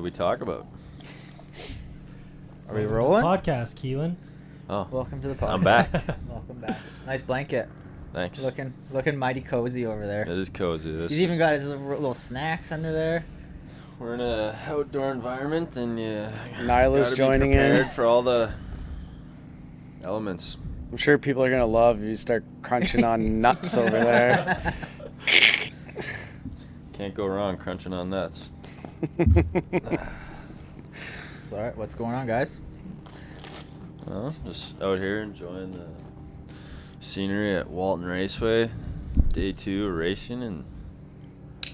we talk about? Are we rolling? Podcast, Keelan. Oh, Welcome to the podcast. I'm back. Welcome back. Nice blanket. Thanks. Looking mighty cozy over there. It is cozy. He's even got his little snacks under there. We're in a outdoor environment, and Nyla's joining prepared in for all the elements. I'm sure people are gonna love if you start crunching on nuts over there. Can't go wrong crunching on nuts. It's all right. What's going on, guys? Well, just out here enjoying the scenery at Walton Raceway. Day 2 of racing and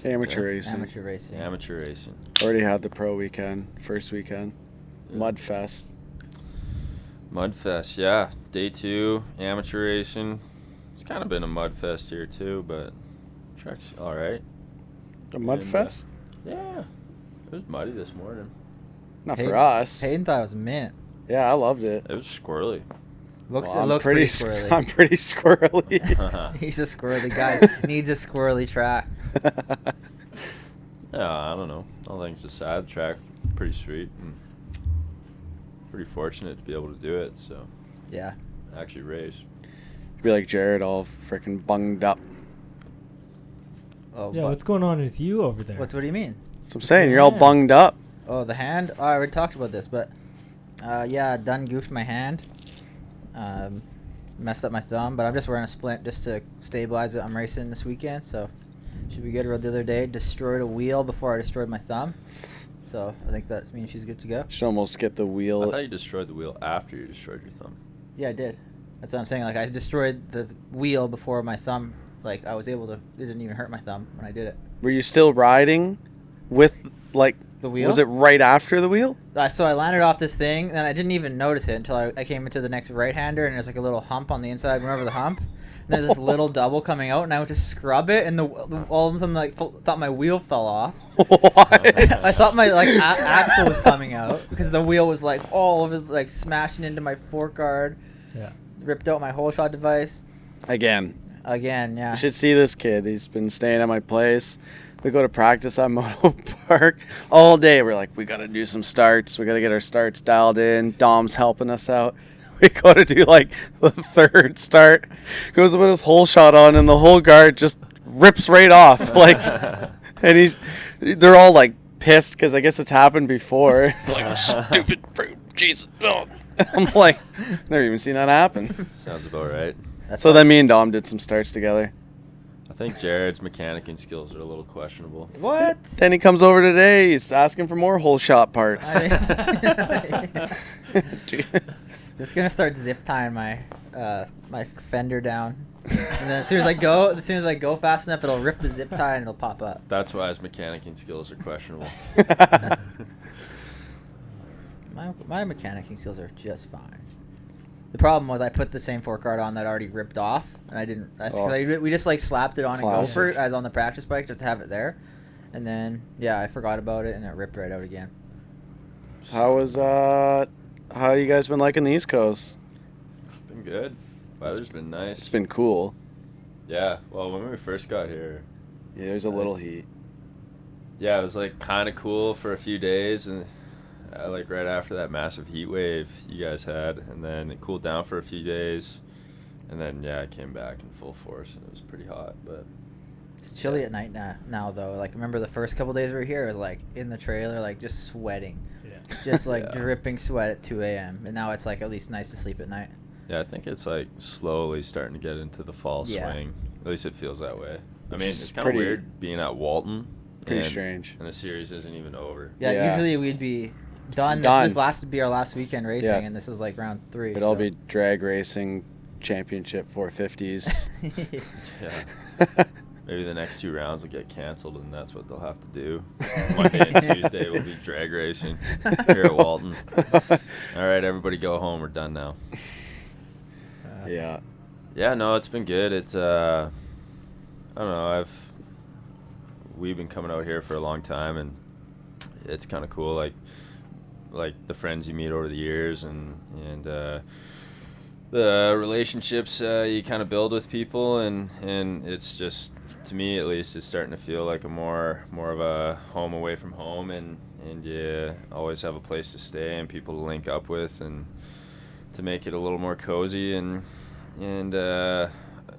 Amateur racing. amateur racing. Already had the pro weekend, first weekend. Yeah. Mudfest. Mudfest, yeah. Day 2, amateur racing. It's kind of been a mudfest here too, but track's all right. The Mudfest? Yeah, it was muddy this morning. Not for us. Hayden thought it was mint. Yeah, I loved it. It was squirrely. It I'm looks pretty squirrely. I'm pretty squirrely. He's a squirrely guy. Needs a squirrely track. Yeah, I don't know. All things aside, the track pretty sweet and pretty fortunate to be able to do it. So Yeah. actually race. Be like Jared, all freaking bunged up. Oh, Yeah, what's going on with you over there? what do you mean? That's what I'm saying. You're all Yeah. bunged up. Oh, the hand. Oh, I already talked about this, but yeah, done goofed my hand. Messed up my thumb, but I'm just wearing a splint just to stabilize it. I'm racing this weekend, so should be good. Rode the other day, destroyed a wheel before I destroyed my thumb, so I think that means she's good to go. Should almost get the I wheel. thought you destroyed the wheel after you destroyed your thumb. Yeah, I did. That's what I'm saying. Like I destroyed the wheel before my thumb. Like I was able to. It didn't even hurt my thumb when I did it. Were you still riding with, like, The wheel. was it right after the wheel? So I landed off this thing, and I didn't even notice it until I came into the next right-hander, and there's like a little hump on the inside. Remember the hump? And there's this little double coming out, and I went to scrub it, and all of a sudden, like, thought my wheel fell off. What? I thought my like axle was coming out because the wheel was like all over, like smashing into my fork guard. Yeah. Ripped out my whole shot device. Again. Yeah. You should see this kid. He's been staying at my place. We go to practice at Moto Park all day. We're like, we got to do some starts. We got to get our starts dialed in. Dom's helping us out. We go to do like the third start. Goes to put his whole shot on, and the whole guard just rips right off. Like, and they're all like pissed because I guess it's happened before. Like, stupid fruit, Jesus. Oh. I'm like, never even seen that happen. Sounds about right. So then me and Dom did some starts together. I think Jared's mechanicking skills are a little questionable. What? Then he comes over today. He's asking for more whole shot parts. Just gonna start zip tying my my fender down, and then as soon as I go fast enough, it'll rip the zip tie and it'll pop up. That's why his mechanicking skills are questionable. My mechanicking skills are just fine. The problem was I put the same fork guard on that already ripped off, and I didn't. We just like slapped it on and go for it as on the practice bike just to have it there, and then I forgot about it and it ripped right out again. How you guys been liking the East Coast? Been good. Weather's been nice. It's been cool. Yeah. Well, when we first got here, Yeah, there's a little heat. yeah, it was like kind of cool for a few days, and like right after that massive heat wave you guys had, and then it cooled down for a few days, and then it came back in full force, and it was pretty hot. But It's chilly at night now though. Like remember the first couple days we were here, it was like in the trailer, like just sweating, just like dripping sweat at 2 a.m. And now it's like at least nice to sleep at night. yeah, I think it's like slowly starting to get into the fall swing. At least it feels that way. I mean, it's kind of weird being at Walton. Pretty strange. And the series isn't even over. Yeah. Usually we'd be done. This would be our last weekend racing, and this is like round 3. It'd all be drag racing championship 450s. Yeah. Maybe the next 2 rounds will get canceled, and that's what they'll have to do. Monday and Tuesday will be drag racing here at Walton. All right, everybody go home. We're done now. Yeah. Yeah, no, it's been good. It's I don't know. We've been coming out here for a long time, and it's kind of cool. Like the friends you meet over the years, and the relationships you kind of build with people, and it's just to me at least, it's starting to feel like a more of a home away from home, and you always have a place to stay and people to link up with, and to make it a little more cozy and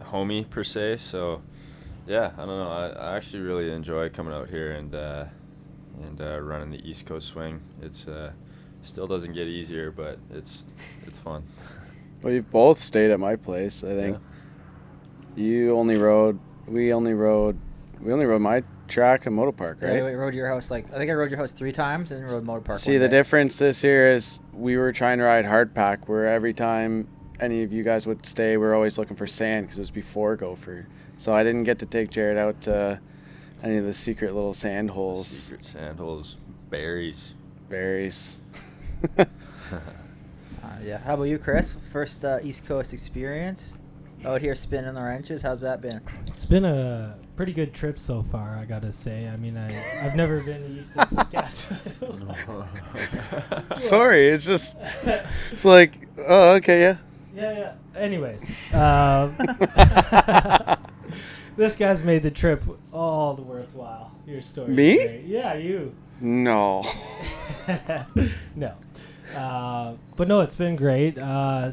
homey per se. So yeah, I don't know. I actually really enjoy coming out here and running the East Coast swing. It's still doesn't get easier, but it's fun. Well, you've both stayed at my place, I think. Yeah. We only rode my track and moto park, right? Yeah, we rode your house I think I rode your house 3 times and rode moto park. See, the difference this year is we were trying to ride hard pack, where every time any of you guys would stay, we're always looking for sand because it was before Gopher. So I didn't get to take Jared out to any of the secret little sand holes. Secret sand holes, berries. Yeah. How about you, Chris? First East Coast experience out here spinning the wrenches. How's that been? It's been a pretty good trip so far, I gotta say. I mean, I've never been east of Saskatchewan. Sorry, it's like, oh, okay, yeah. Yeah. Anyways, this guy's made the trip all the worthwhile. Your story. Me? Great. Yeah, you. No. No. But no, it's been great.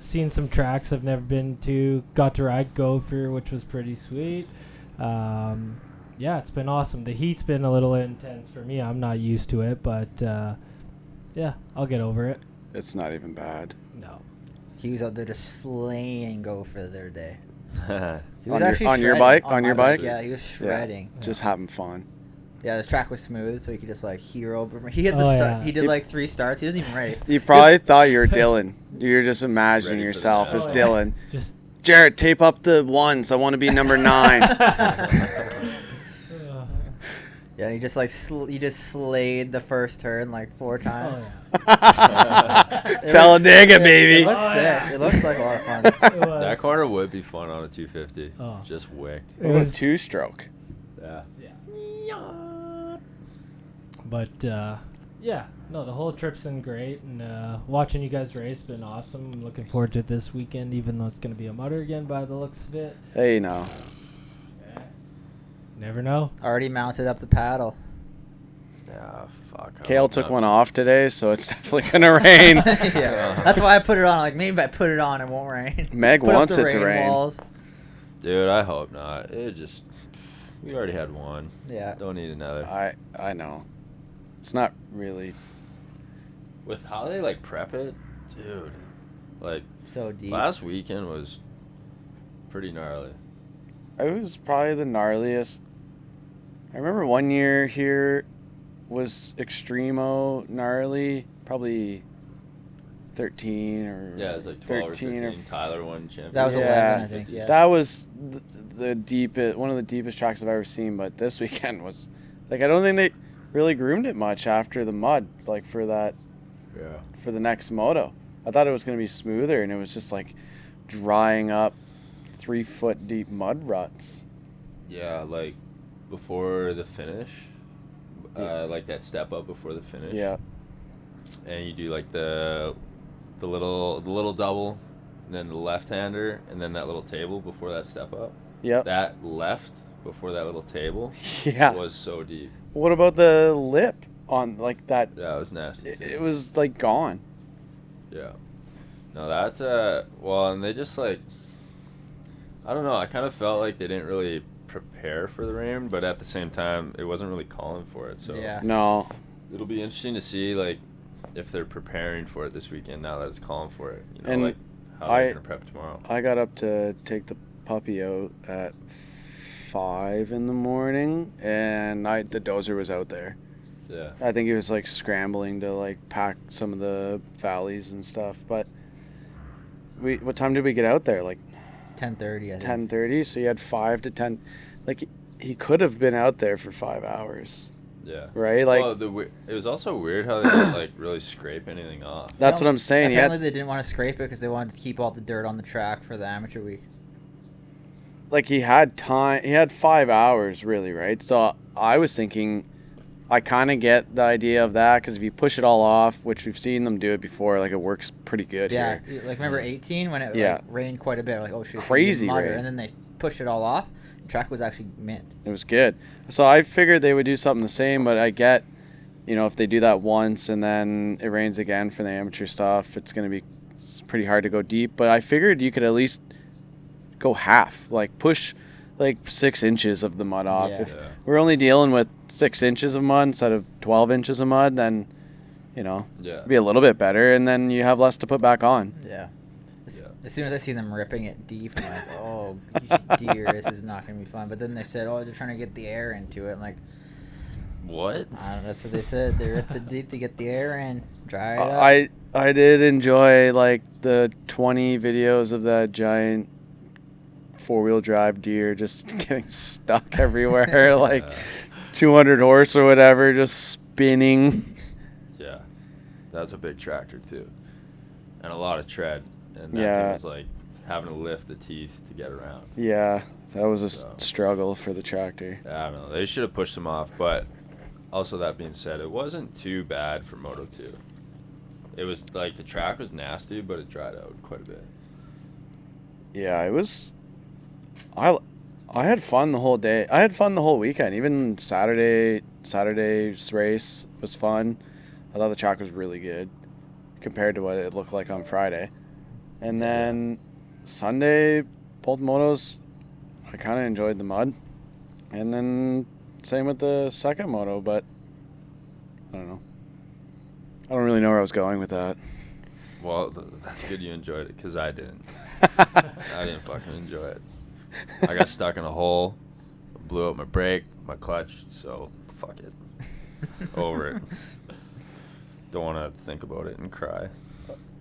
Seen some tracks I've never been to. Got to ride Gopher, which was pretty sweet. Yeah, it's been awesome. The heat's been a little intense for me. I'm not used to it, but yeah, I'll get over it. It's not even bad. No. He was out there just slaying Gopher the other day. He On was your- actually on your shredding. bike? On your my bike? Yeah, he was shredding. Just having fun. Yeah, this track was smooth, so he could just hero over. He hit the Oh, start. yeah. He did like 3 starts. He doesn't even race. You probably thought you were Dylan. You're just imagining Ready for yourself that. as Oh, yeah. Dylan. Just Jared, tape up the ones. I want to be number 9. Yeah, he just he just slayed the first turn like 4 times. yeah. Talladega, It baby. looks Oh, sick. yeah. It looks like a lot of fun. It was. That corner would be fun on a 250. Oh. Just wick. It It was was 2-stroke. Yeah. But yeah, no, the whole trip's been great, and watching you guys race has been awesome. I'm looking forward to it this weekend, even though it's going to be a mutter again by the looks of it. Hey, no. Never know. Already mounted up the paddle. Yeah, fuck. I Kale hope took not. one off today, so it's definitely going to rain. Yeah, that's why I put it on. Like maybe if I put it on, it won't rain. Meg Put up wants the it to rain. walls. Dude, I hope not. We already had one. Yeah. Don't need another. I know. It's not really. With how they like prep it, dude. Like So deep. last weekend was pretty gnarly. It was probably the gnarliest. I remember one year here was extremo gnarly, probably 13 or Yeah, it was like 12 or 13 13. Tyler won championship. That was Yeah. 11, I think. Yeah. That was the deepest, one of the deepest tracks I've ever seen. But this weekend was like, I don't think they really groomed it much after the mud, like for the next moto. I thought it was going to be smoother, and it was just like drying up 3-foot deep mud ruts. Yeah, like before the finish, like that step up before the finish. Yeah. And you do like the little double, and then the left-hander, and then that little table before that step up. Yep. That left before that little table Yeah. was so deep. What about the lip on like that? Yeah, it was nasty. It was like gone. Yeah. No, that's well, and they just like, I don't know. I kind of felt like they didn't really prepare for the rain, but at the same time, it wasn't really calling for it. So Yeah. No. it'll be interesting to see like if they're preparing for it this weekend now that it's calling for it. You know, And like how they're gonna prep tomorrow. I got up to take the puppy out at 5 in the morning, and the dozer was out there. Yeah. I think he was like scrambling to like pack some of the valleys and stuff. But what time did we get out there? Like 10:30. I think. 10:30. So you had 5 to 10. Like he could have been out there for 5 hours, Yeah. right? Like Well, it was also weird how they didn't like really scrape anything off. that's what I'm saying. He Apparently, had, they didn't want to scrape it because they wanted to keep all the dirt on the track for the amateur week. like he had time. He had 5 hours, really, right? So I was thinking, I kind of get the idea of that because if you push it all off, which we've seen them do it before, like it works pretty good Yeah, here. like remember 18 when it Yeah. like, rained quite a bit? Like, oh shit, Crazy mudder, rain. and then they pushed it all off. The track was actually mint. It was good. So I figured they would do something the same, but I get, if they do that once and then it rains again for the amateur stuff, it's pretty hard to go deep. But I figured you could at least go half, like push like 6 inches of the mud off. Yeah. If we're only dealing with 6 inches of mud instead of 12 inches of mud, then, it'd be a little bit better, and then you have less to put back on. Yeah. As soon as I see them ripping it deep, I'm like, oh, dear, this is not going to be fun. But then they said, oh, they're trying to get the air into it. I'm like, what? That's what they said. They ripped it deep to get the air in, dry it up. I did enjoy, like, the 20 videos of that giant four-wheel drive deer just getting stuck everywhere, like 200 horse or whatever, just spinning. Yeah. That's a big tractor, too. And a lot of tread. And that thing was like having to lift the teeth to get around. Yeah, that was a struggle for the tractor. I don't know. They should have pushed them off. But also, that being said, it wasn't too bad for Moto 2. It was like the track was nasty, but it dried out quite a bit. Yeah, it was. I had fun the whole day. I had fun the whole weekend. Even Saturday's race was fun. I thought the track was really good compared to what it looked like on Friday. And then Sunday, both motos, I kind of enjoyed the mud. And then same with the second moto, but I don't know. I don't really know where I was going with that. Well, that's good you enjoyed it, because I didn't. I didn't fucking enjoy it. I got stuck in a hole, blew out my brake, my clutch, so fuck it. Over it. Don't want to think about it and cry.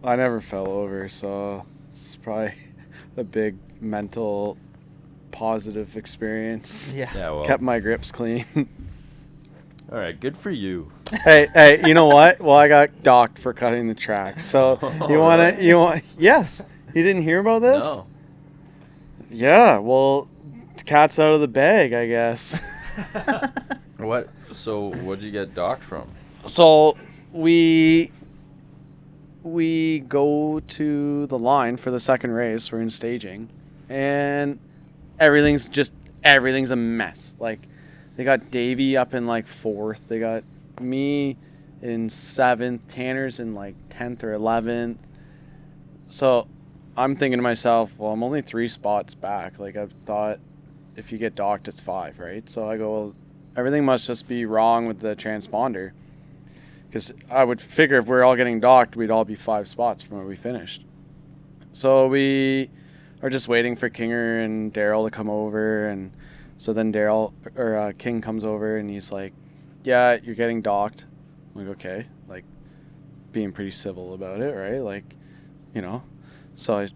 I never fell over, so it's probably a big mental positive experience. Yeah. Well. Kept my grips clean. All right, good for you. Hey, you know what? Well, I got docked for cutting the track. So yes. You didn't hear about this? No. Yeah, well, the cat's out of the bag, I guess. What? So what'd you get docked from? So we go to the line for the second race. We're in staging, and everything's a mess. Like, they got Davey up in like 4th. They got me in 7th. Tanner's in like 10th or 11th. So I'm thinking to myself, well, I'm only 3 spots back. Like, I thought if you get docked, it's 5, right? So I go, well, everything must just be wrong with the transponder. Because I would figure if we're all getting docked, we'd all be 5 spots from where we finished. So we are just waiting for Kinger and Daryl to come over. And so then King comes over and he's like, yeah, you're getting docked. I'm like, okay. Like, being pretty civil about it, right? Like, So I,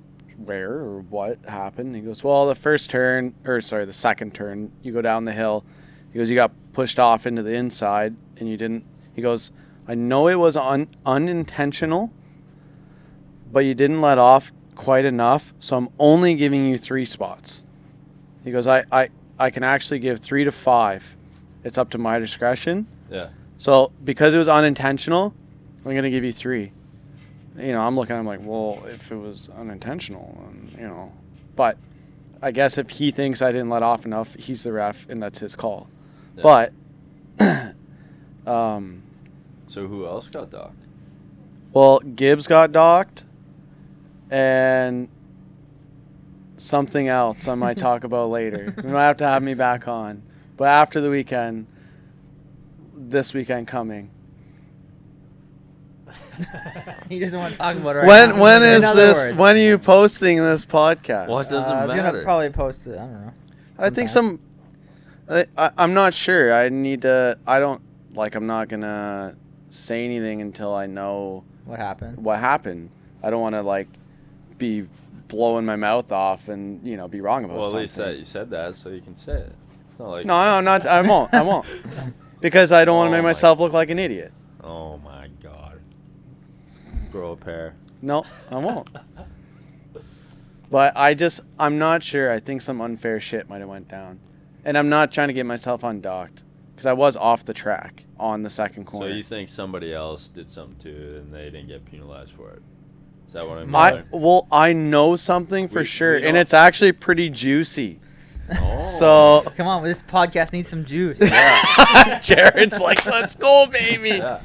where or what happened? He goes, well, the second turn, you go down the hill. He goes, you got pushed off into the inside and you didn't. He goes, I know it was unintentional, but you didn't let off quite enough, so I'm only giving you 3 spots. He goes, I can actually give 3 to 5. It's up to my discretion. Yeah. So because it was unintentional, I'm going to give you 3. I'm like, well, if it was unintentional, but I guess if he thinks I didn't let off enough, he's the ref and that's his call. Yeah. But, so who else got docked? Well, Gibbs got docked, and something else I might talk about later. You might have to have me back on. But after the weekend, this weekend coming. He doesn't want to talk about it right now. When is this? Words. When are you posting this podcast? What does it matter? I was gonna probably post it. I don't know. I think I'm not sure. I'm not gonna say anything until I know what happened. I don't want to be blowing my mouth off and be wrong about something. Well, at least you said that, so you can say it. It's not like not. I won't. Because I don't want to make myself look like an idiot. Oh my god. Grow a pair. No, I won't. But I'm not sure. I think some unfair shit might have went down. And I'm not trying to get myself undocked. because I was off the track on the second corner. So you think somebody else did something too, and they didn't get penalized for it? Is that what I'm I know something for sure, we and know- it's actually pretty juicy. Oh. So Come on, this podcast needs some juice. Jared's like, let's go, baby. Yeah.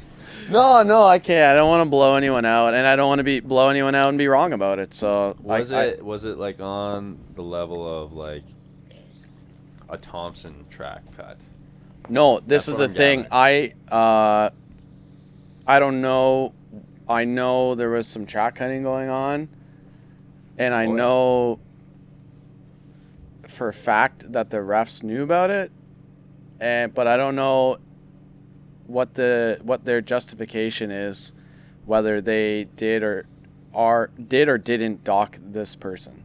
No, I can't. I don't want to blow anyone out, and I don't want to blow anyone out and be wrong about it. So Was it like on the level of like a Thompson track cut? No, this That's is what the I'm thing. gathering. I don't know. I know there was some track cutting going on, and I Oh, yeah. know for a fact that the refs knew about it, but I don't know what their justification is, whether they did or didn't dock this person.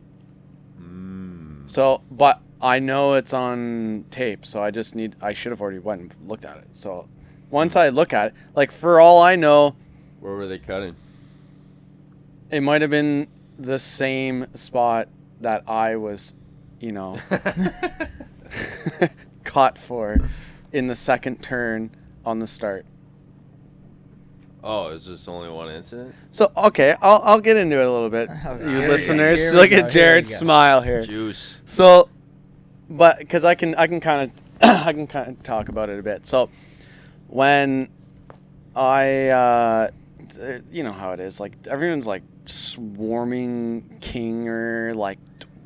So, but I know it's on tape, so I should have already went and looked at it. So once I look at it, like for all I know, Where were they cutting? it might have been the same spot that I was, caught for in the second turn on the start. Oh, is this only one incident? So okay, I'll get into it a little bit. Okay, You here we listeners, go, look here we at go, Jared's here we go. smile here. Juice. So, but because I can kind of talk about it a bit. So, when I you know how it is, like everyone's like swarming Kinger, like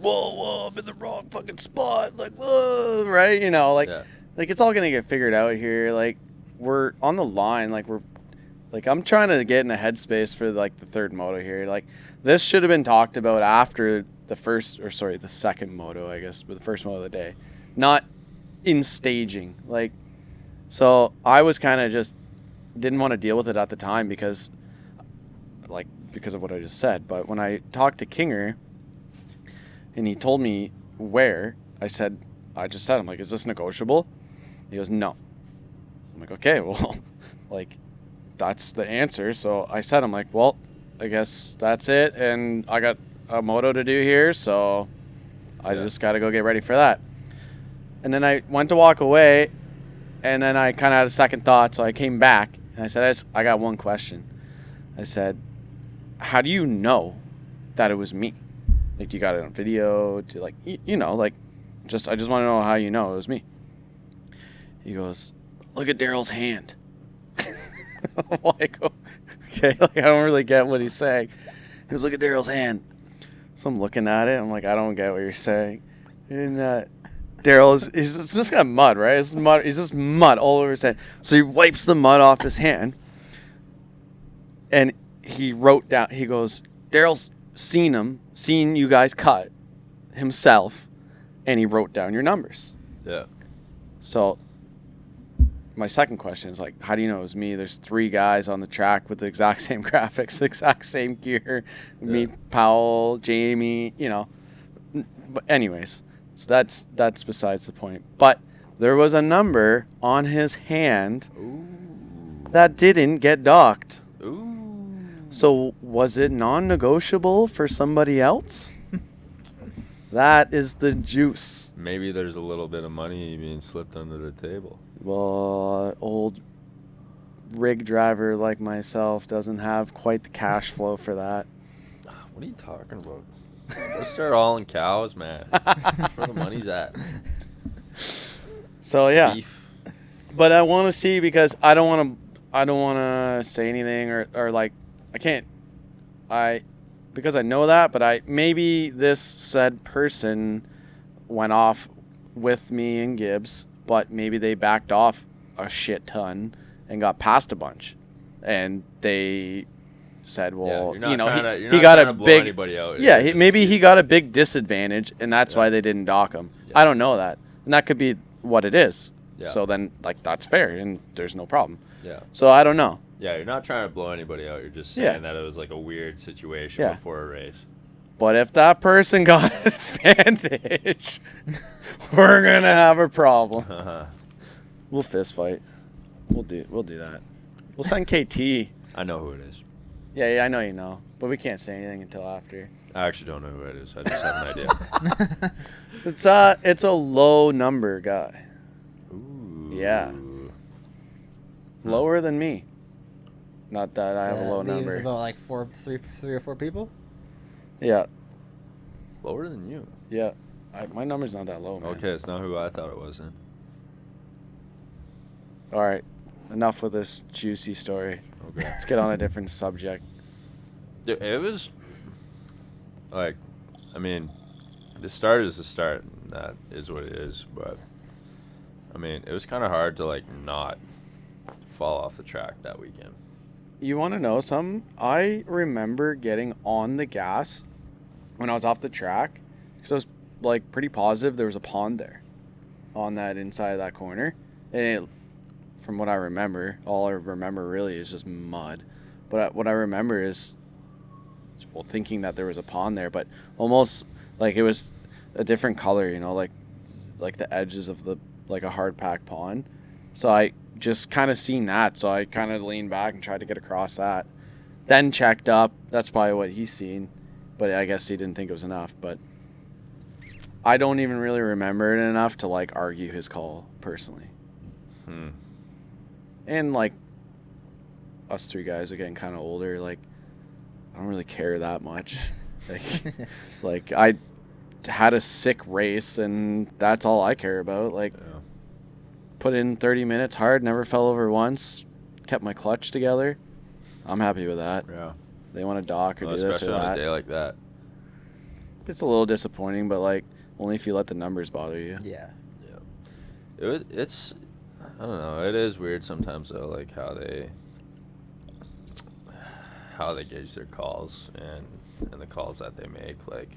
whoa, I'm in the wrong fucking spot, like whoa, right? Like Yeah. like it's all gonna get figured out here. Like we're on the line, like I'm trying to get in a headspace for like the third moto here. Like this should have been talked about after the second moto, I guess, but the first moto of the day, not in staging. Like, so I was kind of just didn't want to deal with it at the time because of what I just said. But when I talked to Kinger and he told me where, I just said, I'm like, is this negotiable? He goes, no. I'm like, okay, well, like, that's the answer. So I said, I'm like, well, I guess that's it. And I got a moto to do here, so I just got to go get ready for that. And then I went to walk away, and then I kind of had a second thought, so I came back, and I said, I got one question. I said, how do you know that it was me? Like, you got it on video? I just want to know how you know it was me. He goes, look at Daryl's hand. I'm like, okay, like I don't really get what he's saying. He goes, look at Daryl's hand. So I'm looking at it. I'm like, I don't get what you're saying. And he's just got mud, right? He's just mud all over his head. So he wipes the mud off his hand. And he wrote down, he goes, Daryl's seen you guys cut himself. And he wrote down your numbers. Yeah. So my second question is like, how do you know it was me? There's 3 guys on the track with the exact same graphics, the exact same gear. Yeah. Me, Powell, Jamie, But anyways, so that's besides the point. But there was a number on his hand that didn't get docked. Ooh. So was it non-negotiable for somebody else? That is the juice. Maybe there's a little bit of money being slipped under the table. Well, old rig driver like myself doesn't have quite the cash flow for that. What are you talking about? Let's start hauling cows, man. Where the money's at. So yeah, Beef. but I want to see because I don't want to say anything or like I can't. Because I know that, but maybe this said person went off with me and Gibbs, but maybe they backed off a shit ton and got past a bunch, and they said, "Well, yeah, he got a big anybody out. Yeah, maybe he got a big disadvantage, and that's why they didn't dock him. Yeah. I don't know that, and that could be what it is. Yeah. So then, like, that's fair, and there's no problem. Yeah. So I don't know. Yeah, you're not trying to blow anybody out. You're just saying that it was like a weird situation before a race. But if that person got an advantage, we're gonna have a problem. We'll fist fight. We'll do that. We'll send KT. I know who it is. Yeah, I know you know, but we can't say anything until after. I actually don't know who it is. I just have an idea. It's a low number guy. Ooh. Yeah. Lower than me. Not that I have a low It was number. about like three or four people. Yeah. Lower than you. Yeah. My number's not that low, man. Okay, it's not who I thought it was then. All right. Enough with this juicy story. Okay. Let's get on a different subject. It was like, I mean, the start is the start. And that is what it is. But I mean, it was kind of hard to like not fall off the track that weekend. You want to know something? I remember getting on the gas when I was off the track because I was like pretty positive there was a pond there on that inside of that corner. And it, from what I remember, all I remember really is just mud. But what I remember is, well, thinking that there was a pond there, but almost like it was a different color, you know, like the edges of the, like a hard packed pond. So I just kind of seen that. So I kind of leaned back and tried to get across that. Then checked up. That's probably what he's seen. But I guess he didn't think it was enough. But I don't even really remember it enough to like argue his call personally. And like us three guys are getting kind of older. Like I don't really care that much. Like I had a sick race and that's all I care about. Like put in 30 minutes hard, never fell over once, kept my clutch together. I'm happy with that. Yeah. They want to dock or do this especially or on that. a day like that. It's a little disappointing, but like only if you let the numbers bother you. Yeah. It's I don't know. It is weird sometimes though, like how they gauge their calls and the calls that they make, like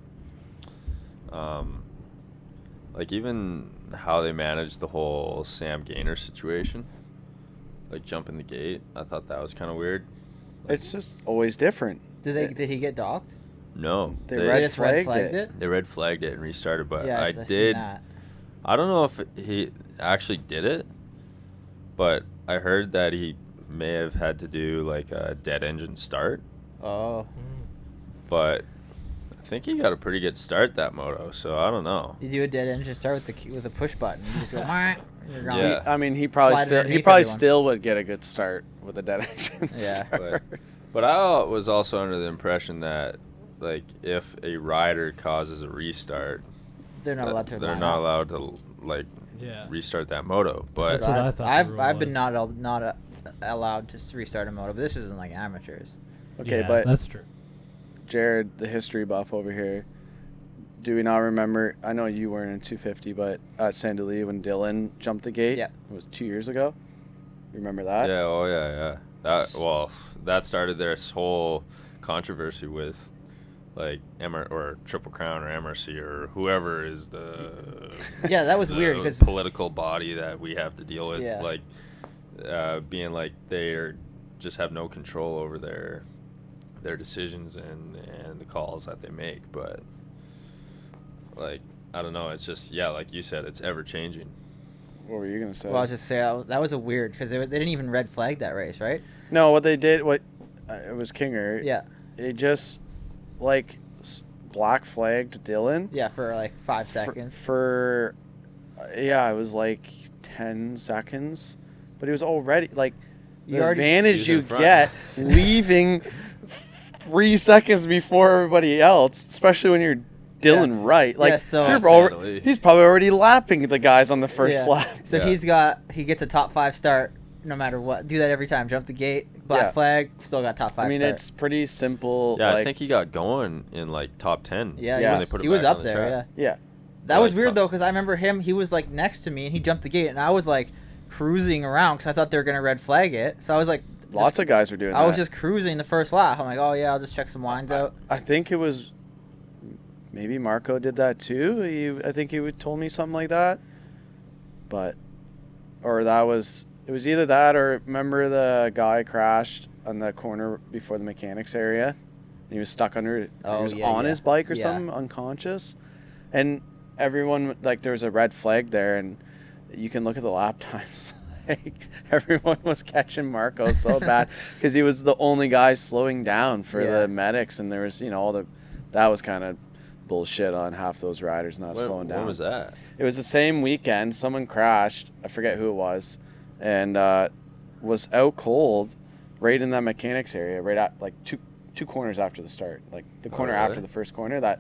even how they manage the whole Sam Gaynor situation, like jumping the gate. I thought that was kind of weird. It's just always different. Did he get docked? No, They They red just red flagged flagged it. it? They red flagged it and restarted, but Yeah, I seen did. that. I don't know if he actually did it, but I heard that he may have had to do like a dead engine start. Oh. But I think he got a pretty good start that moto, so I don't know. You do a dead engine start with a push button. You just go. "Mwah," and you're gone. Yeah. I mean, he probably Slide still underneath everyone. still would get a good start with a dead engine. Yeah. start. But I was also under the impression that like if a rider causes a restart, They're not allowed to. they're line not up. allowed to like Yeah. restart that moto. But That's what I thought the rule I've been was. not allowed to restart a moto, but this isn't like amateurs. Okay, Yeah, but that's true. Jared, the history buff over here, do we not remember? I know you weren't in 250, but at Saint Denis when Dylan jumped the gate, Yeah. it was 2 years ago. You remember that? yeah, oh yeah. That started this whole controversy with like or Triple Crown or MRC or whoever is the Yeah, that was the weird because political body that we have to deal with, Yeah. like being like they just have no control over their decisions and the calls that they make. But like I don't know, it's just like you said, it's ever changing. What were you gonna say? well, I was just saying that was a weird because they didn't even red flag that race, right? No, what they did, it was Kinger. Yeah, It just like black flagged Dylan. yeah, for like 5 seconds. For it was like 10 seconds, but it was already like You the already- advantage He's in you front. get leaving 3 seconds before everybody else, especially when you're Dylan Wright. Like Yeah, so- you're That's already, silly. he's probably already lapping the guys on the first Yeah. lap. So Yeah. he gets a top 5 start no matter what. Do that every time. Jump the gate, black Yeah. flag, still got top 5 I mean, start. it's pretty simple. Yeah, like, I think he got going in like top 10. Yeah, Yeah. when they put it he was back up on the there. track. Yeah, yeah. that was like weird top- though because I remember him. He was like next to me and he jumped the gate and I was like cruising around because I thought they were gonna red flag it. So I was like, Lots of guys were doing that. I was just cruising the first lap. I'm like, oh yeah, I'll just check some lines out. I think it was maybe Marco did that too. I think he told me something like that. But it was either that or remember the guy crashed on the corner before the mechanics area. And he was stuck under. Oh, he was yeah, on yeah. his bike or Yeah. something, unconscious. And everyone like there was a red flag there, and you can look at the lap times. Like everyone was catching Marco so bad because he was the only guy slowing down for Yeah. the medics, and there was that was kind of bullshit on half those riders not slowing down. When was that? It was the same weekend. Someone crashed. I forget who it was, and was out cold right in that mechanics area, right at like two corners after the start, like the corner after the first corner, that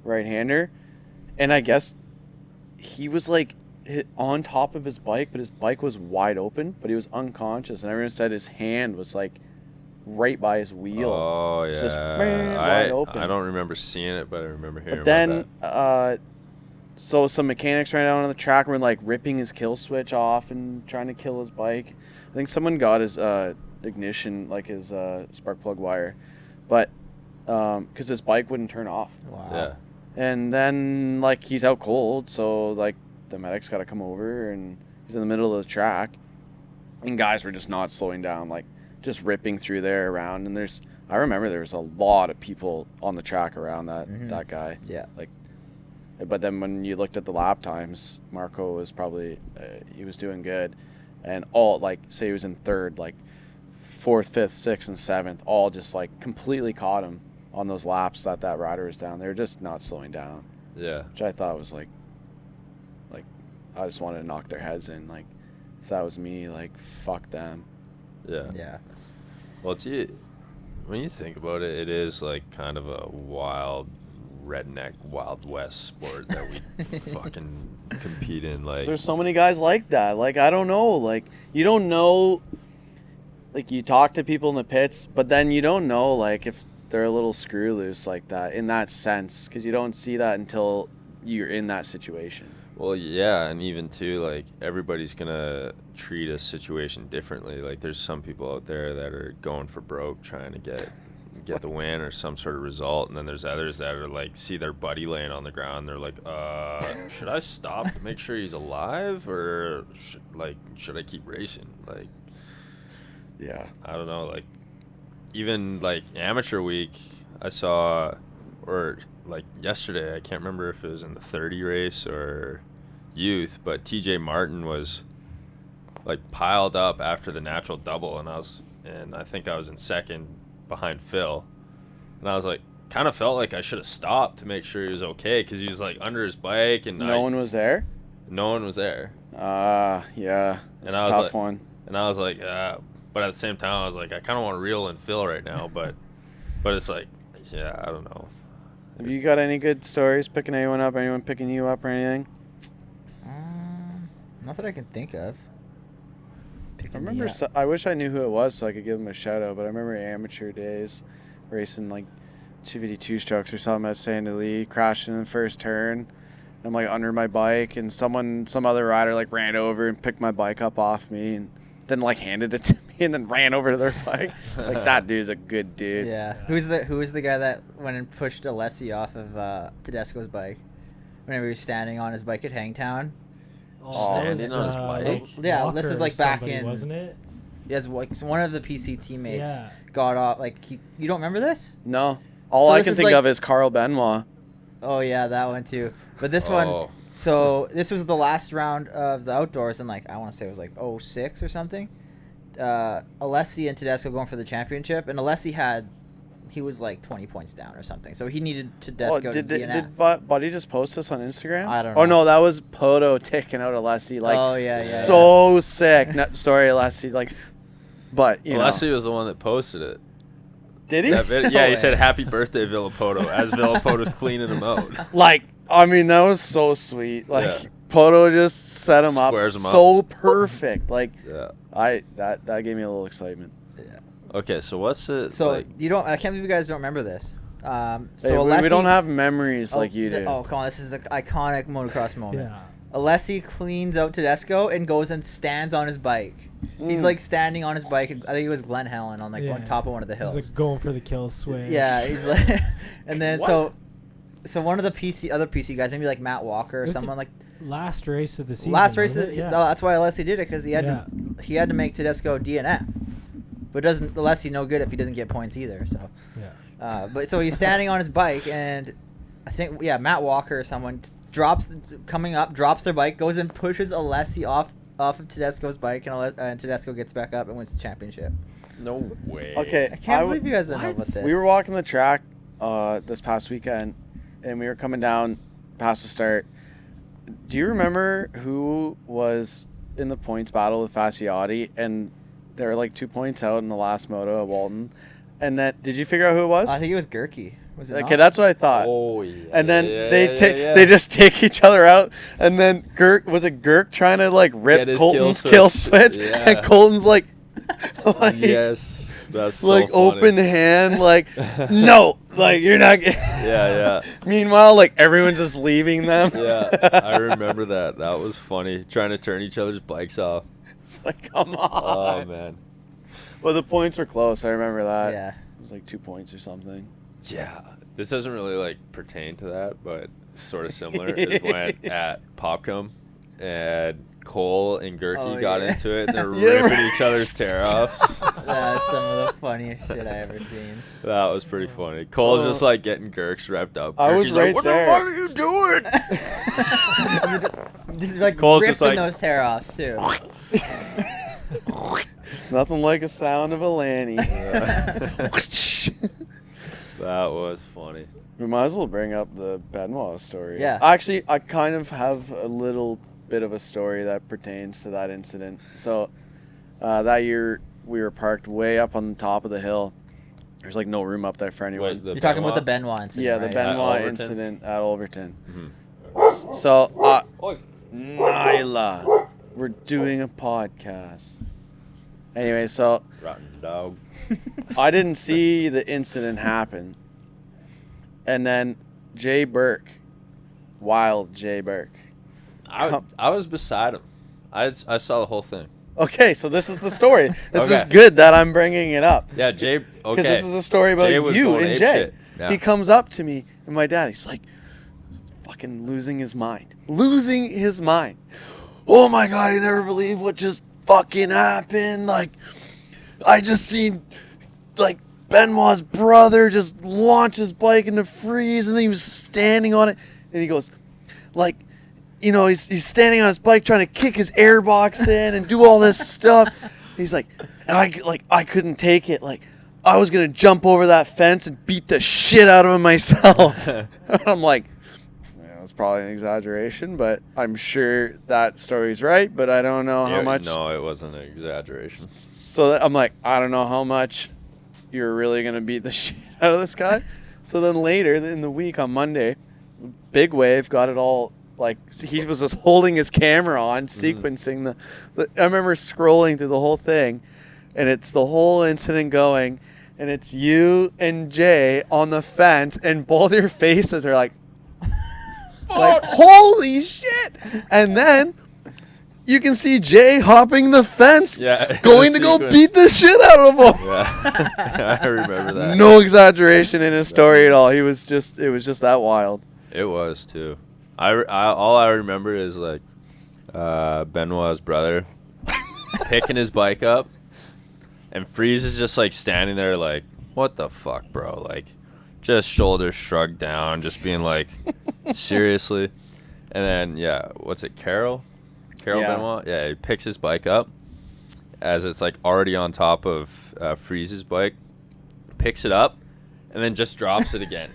right-hander. And I guess he was like on top of his bike, but his bike was wide open, but he was unconscious, and everyone said his hand was like right by his wheel. Oh yeah, just wide open. I don't remember seeing it, but I remember hearing but then, about that. So some mechanics ran out on the track and were like ripping his kill switch off and trying to kill his bike. I think someone got his ignition, like his spark plug wire, but because his bike wouldn't turn off. Wow. Yeah. And then like he's out cold, so like the medics got to come over, and he's in the middle of the track, and guys were just not slowing down, like just ripping through there around. And I remember there was a lot of people on the track around that guy. Yeah. Like, but then when you looked at the lap times, Marco was probably he was doing good, and all like say he was in third, like 4th, 5th, 6th, and 7th, all just like completely caught him on those laps that rider was down. They were just not slowing down. Yeah. Which I thought was like I just wanted to knock their heads in. Like if that was me, like fuck them. Yeah. Yeah. Well, when you think about it, it is like kind of a wild redneck Wild West sport that we fucking compete in. Like there's so many guys like that. Like I don't know. Like you don't know. Like you talk to people in the pits, but then you don't know like if they're a little screw loose like that in that sense, because you don't see that until you're in that situation. Well, yeah, and even too, like everybody's gonna treat a situation differently. Like there's some people out there that are going for broke, trying to get the win or some sort of result, and then there's others that are like see their buddy laying on the ground, they're like, should I stop to make sure he's alive, or should I keep racing? Like, yeah, I don't know. Like even like amateur week, I saw, or like yesterday, I can't remember if it was in the 30 race or youth, but TJ Martin was like piled up after the natural double, and I think I was in second behind Phil, and I was like, kind of felt like I should have stopped to make sure he was okay, because he was like under his bike, and no one was there. And Yeah, it's I was tough like, one. And I was like, but at the same time, I was like, I kind of want to reel in Phil right now, but it's like, yeah, I don't know. Have you got any good stories picking anyone up? Anyone picking you up or anything? Not that I can think of. I remember. I wish I knew who it was so I could give him a shout out. But I remember amateur days, racing like 252 strokes or something at Sandy Lee, crashing in the first turn. I'm like under my bike, and some other rider like ran over and picked my bike up off me, and then like handed it to me, and then ran over to their bike. Like that dude's a good dude. Yeah. Who was the guy that went and pushed Alessi off of Tedesco's bike whenever he was standing on his bike at Hangtown? Standing on his bike? Yeah, this is like back in, wasn't it? Yes, like one of the PC teammates got off. Like you don't remember this? No. All I can think of is Carl Benoit. Oh yeah, that one too. But this one, so this was the last round of the outdoors, and like I want to say it was like 06 or something. Alessi and Tedesco going for the championship, and Alessi he was like 20 points down or something, so he needed Tedesco to DNF. Did Buddy just post this on Instagram? I don't know. Oh no, that was Poto taking out Alessi. Like, oh yeah, so sick. No, sorry, Alessi. Like, but you know, Alessi was the one that posted it. Did he? Yeah, he said happy birthday, Villapoto, as Villapoto's cleaning him out. Like, I mean, that was so sweet. Like, Poto just set him up so perfect. Like, that gave me a little excitement. Yeah. Okay, so what's it? So like, I can't believe you guys don't remember this. So Alessi, we don't have memories like you do. Oh come on, this is an iconic motocross moment. Yeah. Alessi cleans out Tedesco and goes and stands on his bike. He's like standing on his bike. I think it was Glen Helen on on top of one of the hills. He's like going for the kill swing. Yeah, he's like, and then so one of the other PC guys, maybe like Matt Walker or someone like. Last race of the season. No, that's why Alessi did it, because he had to make Tedesco DNF. But doesn't Alessi no good if he doesn't get points either. So. Yeah. But so he's standing on his bike, and I think Matt Walker or someone drops their bike, goes and pushes Alessi off of Tedesco's bike, and Tedesco gets back up and wins the championship. no way. Okay, I can't believe you guys don't know about this. We were walking the track this past weekend, and we were coming down past the start. Do you remember who was in the points battle with Fasciotti? And They were like 2 points out in the last moto at Walton. And then, did you figure out who it was? I think it was Gurky. Was it Okay, not? that's what I thought. Oh, yeah. And then yeah. they just take each other out. And then Gurk trying to like Get rip his Colton's kill kill switch. switch. Yeah. And Colton's like Yes. That's so like funny. open hand, like, no, like you're not. Yeah. Meanwhile, like everyone's just leaving them. Yeah, I remember that. That was funny. Trying to turn each other's bikes off. It's like, come on. Oh, man. Well, the points were close. I remember that. Yeah. It was like 2 points or something. Yeah. This doesn't really, like, pertain to that, but sort of similar. Is when at Popcom and Cole and Gurky got into it, and they're Yeah, ripping right. each other's tear-offs. That's some of the funniest shit I ever seen. That was pretty funny. Cole's just, like, getting Gurks revved up. I was Gurky's right like, what there. the fuck are you doing? Just like Cole's ripping just like- those tear-offs, too. Nothing like a sound of a Lanny. That was funny. We might as well bring up the Benoit story. Yeah. Actually, I kind of have a little bit of a story that pertains to that incident. So, that year we were parked way up on the top of the hill. There's like no room up there for anyone. Wait, the You're talking about the Benoit? Benoit incident, Yeah, the right? Benoit Overton? incident at Overton. Mhm. So, Nyla, we're doing a podcast. Anyway, so Rotten dog. I didn't see the incident happen. And then Jay Burke, wild Jay Burke. I was beside him. I saw the whole thing. Okay, so this is the story. This is Okay. good that I'm bringing it up. Yeah, Jay. Okay. Because this is a story about Jay was you going and ape Jay. shit. Yeah. He comes up to me and my dad, he's like, fucking losing his mind. Losing his mind. Oh my God, you never believe what just fucking happened. Like, I just seen, like, Benoit's brother just launch his bike in the freeze and then he was standing on it. And he goes, like, you know, he's standing on his bike trying to kick his airbox in and do all this stuff. He's like, and I couldn't take it. Like, I was going to jump over that fence and beat the shit out of him myself. And I'm like, yeah, that's probably an exaggeration, but I'm sure that story's right, but I don't know how much. No, it wasn't an exaggeration. So I'm like, I don't know how much you're really going to beat the shit out of this guy. So then later in the week on Monday, Big Wave got it all, like, he was just holding his camera on, sequencing the I remember scrolling through the whole thing, and it's the whole incident going, and it's you and Jay on the fence, and both your faces are like holy shit. And then you can see Jay hopping the fence, going to go beat the shit out of him. Yeah, I remember that. No exaggeration in his story at all. It was just that wild. It was too. All I remember is like Benoit's brother picking his bike up, and Freeze is just like standing there like, what the fuck, bro? Like, just shoulders shrugged down, just being like, seriously. And then what's it, Carol Benoit? Yeah, he picks his bike up as it's like already on top of Freeze's bike, picks it up, and then just drops it again.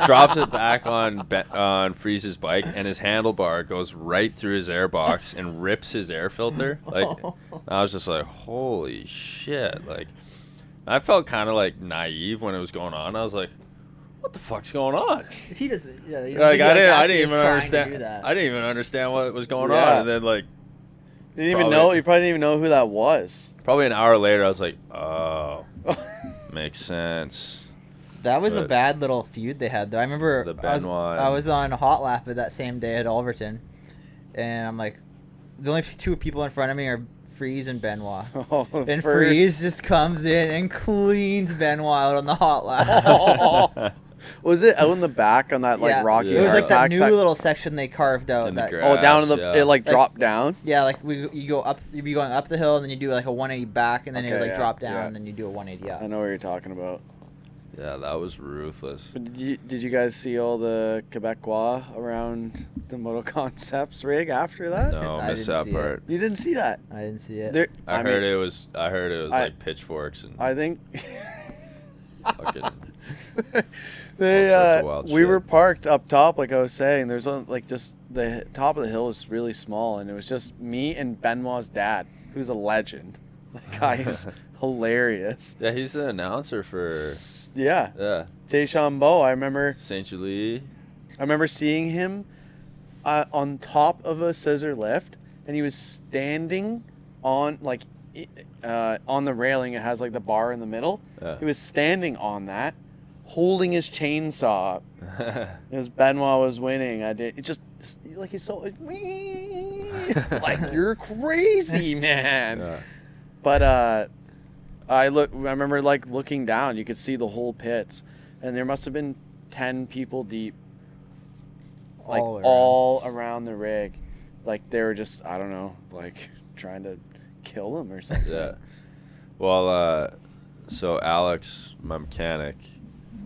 Drops it back on Freeze's bike, and his handlebar goes right through his airbox and rips his air filter. Like, I was just like, holy shit! Like, I felt kind of like naive when it was going on. I was like, what the fuck's going on? He doesn't. Yeah, Like, I didn't even understand. I didn't even understand what was going on, and then like, You didn't even know. You probably didn't even know who that was. Probably an hour later, I was like, oh, makes sense. That was a bad little feud they had, though. I remember I was on a hot lap that same day at Overton, and I'm like, the only two people in front of me are Freeze and Benoit. And Freeze just comes in and cleans Benoit out on the hot lap. Was it out in the back on that like rocky? It was like that new backside? little section they carved out. In the That, grass. Down in the it like dropped down. Yeah, like you go up, you'd be going up the hill, and then you do like a 180 back, and then it would like drop down, and then you do a 180 up. I know what you're talking about. Yeah, that was ruthless. But did you guys see all the Quebecois around the Moto Concepts rig after that? No, I missed didn't that see part. You didn't see that? I didn't see it. I heard it was like pitchforks and I think fucking. they All sorts of wild we shit. were parked up top, like I was saying. There's like just the top of the hill is really small, and it was just me and Benoit's dad, who's a legend. That guy's hilarious. Yeah, he's the announcer for Yeah. Deschambault. I remember Saint Julie. seeing him on top of a scissor lift, and he was standing on on the railing. It has like the bar in the middle. Yeah. He was standing on that, holding his chainsaw as Benoit was winning. He's so like, you're crazy, man. Yeah. But I remember like looking down, you could see the whole pits, and there must have been 10 people deep, like all around the rig. Like they were just, I don't know, like trying to kill him or something. Yeah. Well, so Alex, my mechanic,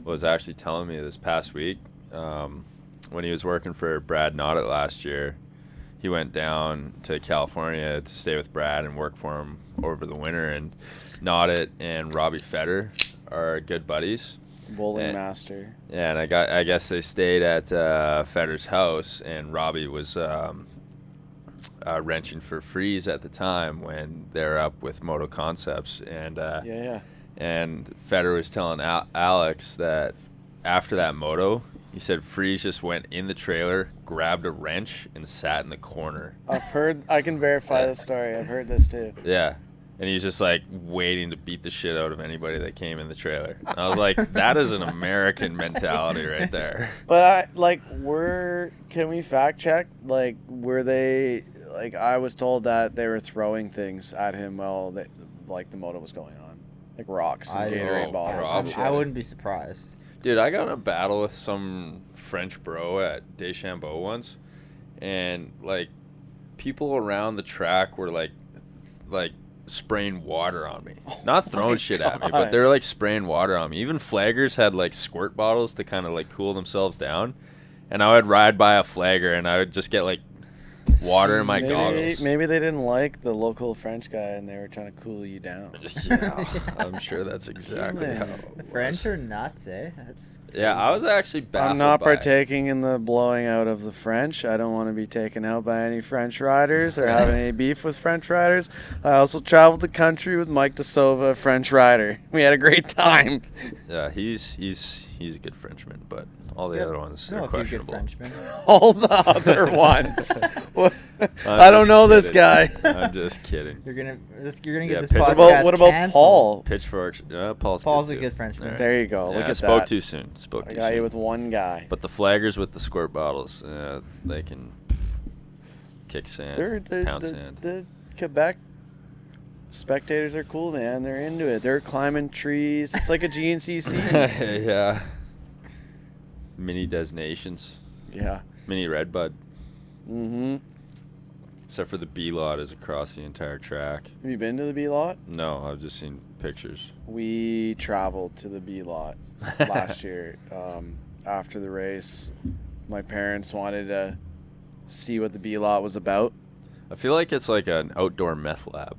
was actually telling me this past week, when he was working for Brad Noddet last year, he went down to California to stay with Brad and work for him over the winter. And Noddet and Robbie Feder are good buddies. Bowling master. Yeah, and I guess they stayed at Feder's house, and Robbie was wrenching for Freeze at the time when they're up with Moto Concepts. And and Feder was telling Alex that after that moto, he said Freeze just went in the trailer, grabbed a wrench, and sat in the corner. I can verify this story. I've heard this too. Yeah. And he's just like waiting to beat the shit out of anybody that came in the trailer. And I was like, that is an American mentality right there. But can we fact check? Like, were they, like, I was told that they were throwing things at him while the moto was going on. Like rocks and Gatorade bottles. probably. I wouldn't be surprised. Dude, I got in a battle with some French bro at Deschambault once. And, like, people around the track were, like spraying water on me. Not throwing shit at me, but they're like spraying water on me. Even flaggers had like squirt bottles to kind of like cool themselves down. And I would ride by a flagger and I would just get like water in my goggles. Maybe they didn't like the local French guy and they were trying to cool you down. Yeah, I'm sure that's exactly how it The was. French are nuts, eh? That's Yeah, I was actually baffled I'm not by partaking in the blowing out of the French. I don't want to be taken out by any French riders or having any beef with French riders. I also traveled the country with Mike DeSova, a French rider. We had a great time. Yeah, he's a good Frenchman, but all the other ones are a few good questionable. Frenchmen. All the other ones. I don't know this guy. I'm just kidding. You're gonna get Yeah, this pitch- podcast What about canceled. Paul? Pitchforks. Paul's Paul's a too. good Frenchman. All right. There you go. Look Yeah, I at spoke that. too soon. I got you with one guy. But the flaggers with the squirt bottles, they can kick sand, pound sand. The Quebec spectators are cool, man. They're into it. They're climbing trees. It's like a GNCC. Yeah. Mini Nations. Yeah. Mini Redbud. Mm-hmm. Except for the B lot is across the entire track. Have you been to the B lot? No, I've just seen pictures. We traveled to the B lot last year after the race. My parents wanted to see what the B lot was about. I feel like it's like an outdoor meth lab.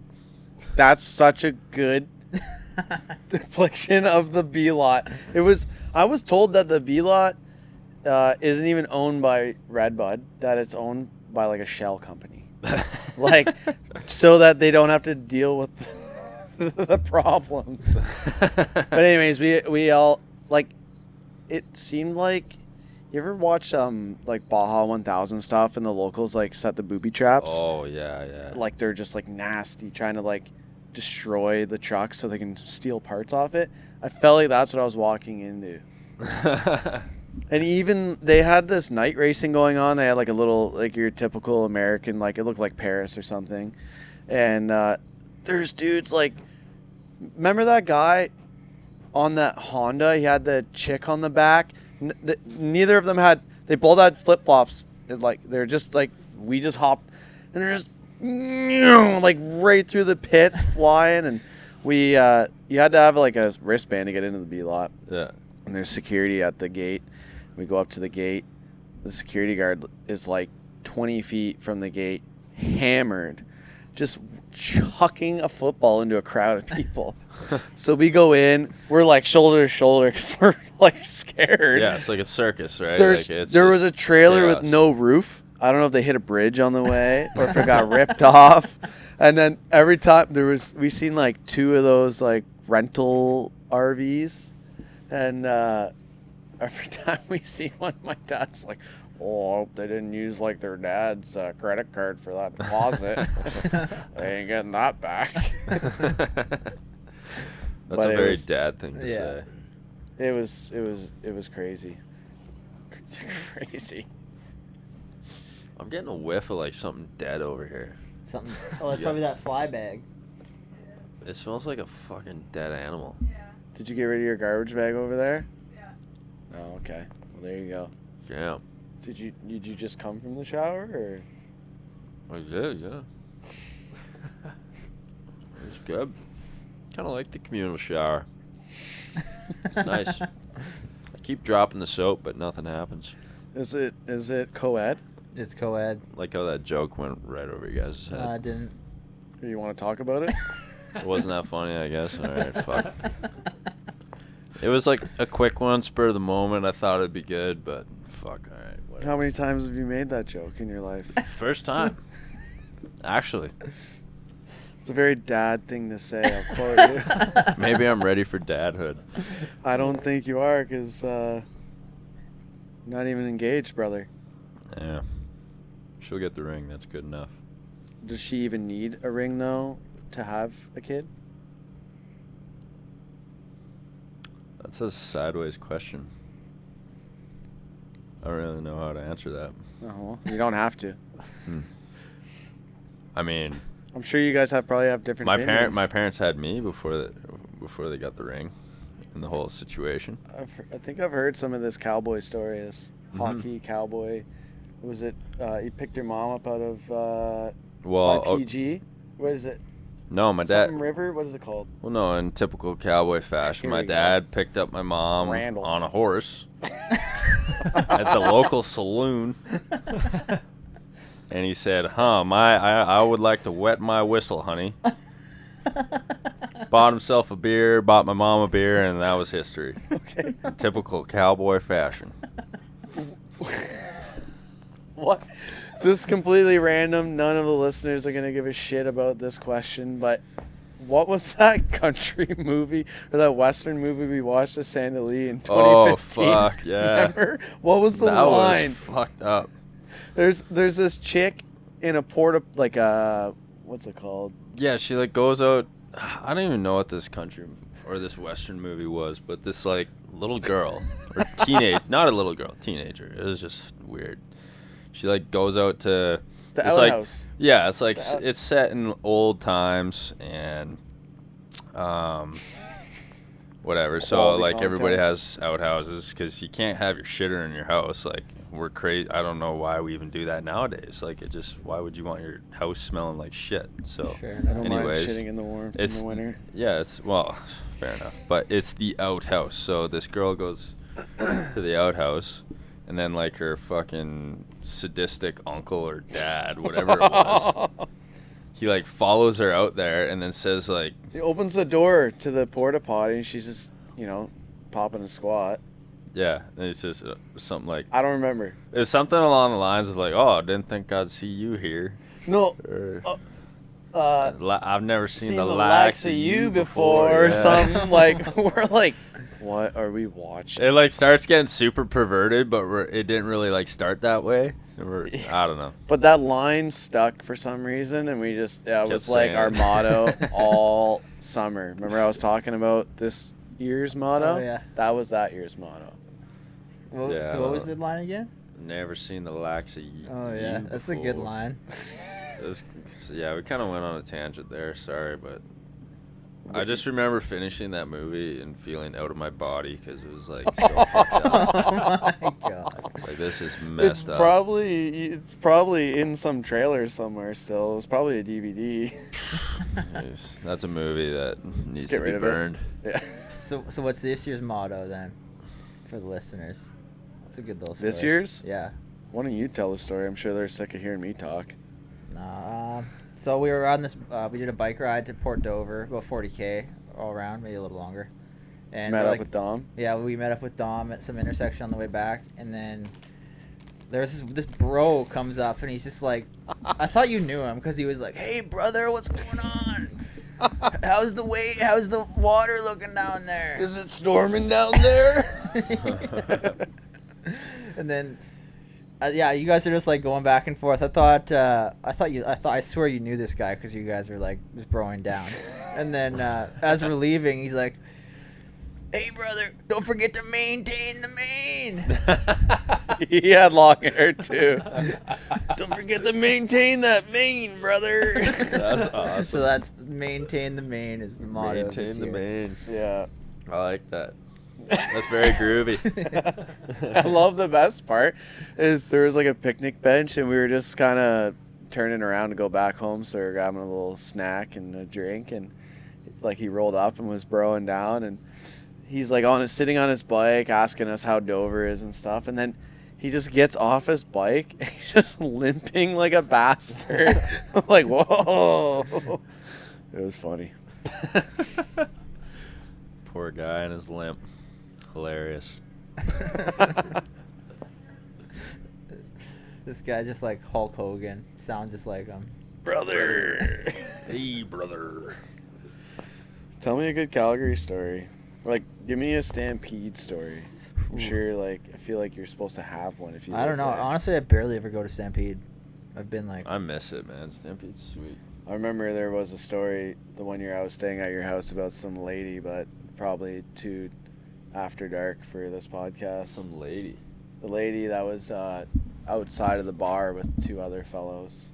That's such a good depiction of the B lot. I was told that the B lot isn't even owned by Redbud, that it's owned by like a shell company. Like, so that they don't have to deal with the problems. But anyways, we all, like, it seemed like, you ever watch like Baja 1000 stuff and the locals like set the booby traps? Oh, yeah. Like they're just like nasty, trying to like destroy the truck so they can steal parts off it. I felt like that's what I was walking into. And even they had this night racing going on. They had like a little, like your typical American, like it looked like Paris or something. And there's dudes like, remember that guy on that Honda? He had the chick on the back. Neither of them they both had flip flops. Like they're just like, we just hopped and they're just like right through the pits flying. And you had to have like a wristband to get into the B lot. Yeah. And there's security at the gate. We go up to the gate. The security guard is like 20 feet from the gate, hammered, just chucking a football into a crowd of people. So we go in. We're like shoulder to shoulder because we're like scared. Yeah, it's like a circus, right? There was a trailer chaos. with no roof I don't know if they hit a bridge on the way or if it got ripped off. And then every time we seen like 2 of those like rental RVs, and every time we see one, my dad's like, "Oh, I hope they didn't use like their dad's credit card for that deposit. They ain't getting that back." That's a very dad thing to say. It was crazy. Crazy. I'm getting a whiff of like something dead over here. Something. Oh, it's probably that fly bag. It smells like a fucking dead animal. Did you get rid of your garbage bag over there? Yeah. Oh, okay. Well, there you go. Yeah. Did you just come from the shower or? Oh yeah. It's good. Kind of like the communal shower. It's nice. I keep dropping the soap, but nothing happens. Is it co-ed? It's co-ed. Like how that joke went right over you guys' head. I didn't. You want to talk about it? It wasn't that funny, I guess. All right, fuck. It was like a quick one, spur of the moment. I thought it'd be good, but fuck, all right. Whatever. How many times have you made that joke in your life? First time. Actually. It's a very dad thing to say. I'll quote you. Maybe I'm ready for dadhood. I don't think you are, because not even engaged, brother. Yeah. She'll get the ring. That's good enough. Does she even need a ring, though, to have a kid? That's a sideways question. I don't really know how to answer that. Oh, you don't have to. I mean, I'm sure you guys probably have different opinions. My parents had me before they got the ring, and the whole situation. I think I've heard some of this cowboy story. This hockey cowboy. Was it? He picked your mom up out of by PG. What is it? No, my dad. Something River. What is it called? Well, no, in typical cowboy fashion, my dad picked up my mom Randall. on a horse at the local saloon. And he said, I would like to wet my whistle, honey. Bought himself a beer, bought my mom a beer, and that was history. Okay. In typical cowboy fashion. What? This is completely random. None of the listeners are going to give a shit about this question, but what was that country movie or that Western movie we watched at Sand Lee in 2015? Oh, fuck, yeah. Remember? What was the line? That was fucked up. There's this chick in a what's it called? Yeah, she like goes out. I don't even know what this country or this Western movie was, but this like little girl or not a little girl, teenager. It was just weird. She like goes out to the outhouse. Like, yeah, it's like it's set in old times and whatever. So like everybody has outhouses because you can't have your shitter in your house. Like we're crazy. I don't know why we even do that nowadays. Like why would you want your house smelling like shit? So Sure, I don't mind shitting in the warmth in the winter. Yeah, fair enough. But it's the outhouse. So this girl goes to the outhouse. And then, like, her fucking sadistic uncle or dad, whatever it was, he, like, follows her out there and then says, like... He opens the door to the porta potty and she's just, popping a squat. Yeah, and he says something like... I don't remember. It was something along the lines of, like, oh, I didn't think I'd see you here. No. Or, I've never seen the likes of you before. Or something, like, we're like... What are we watching? It like starts getting super perverted, but it didn't really like start that way. I don't know. But that line stuck for some reason, and we just it was like our motto all summer. Remember I was talking about this year's motto? Oh yeah, that was that year's motto. What was the line again? Never seen the likes of you. Oh yeah, that's a good line. Yeah, we kind of went on a tangent there. Sorry, but. I just remember finishing that movie and feeling out of my body because it was like so fucked up. Oh my god! It's like this is messed up. It's probably in some trailer somewhere still. It was probably a DVD. That's a movie that needs to be burned. Yeah. So what's this year's motto then, for the listeners? It's a good little story. This year's? Yeah. Why don't you tell the story? I'm sure they're sick of hearing me talk. Nah. So we were on this. We did a bike ride to Port Dover, about 40K all around, maybe a little longer. And met up with Dom. Yeah, we met up with Dom at some intersection on the way back, and then there's this bro comes up and he's just like, I thought you knew him because he was like, "Hey brother, what's going on? How's the water looking down there? Is it storming down there?" And then, yeah, you guys are just like going back and forth. I swear you knew this guy because you guys were like just broing down. And then as we're leaving, he's like, "Hey brother, don't forget to maintain the mane." He had long hair too. Don't forget to maintain that mane, brother. That's awesome. So that's maintain the mane is the motto. Maintain the main. Yeah. I like that. That's very groovy. I love the best part is there was like a picnic bench and we were just kind of turning around to go back home, so we were grabbing a little snack and a drink, and like he rolled up and was broing down, and he's like sitting on his bike asking us how Dover is and stuff, and then he just gets off his bike and he's just limping like a bastard. I'm like, whoa. It was funny. Poor guy and his limp. Hilarious. This guy just like Hulk Hogan. Sounds just like him. Brother. Hey, brother. Tell me a good Calgary story. Like, give me a Stampede story. I'm sure, like, I feel like you're supposed to have one if you I don't know. live there. Honestly, I barely ever go to Stampede. I've been like, I miss it, man. Stampede's sweet. I remember there was a story the one year I was staying at your house about some lady, but probably too after dark for this podcast. Some lady. The lady that was outside of the bar with two other fellows.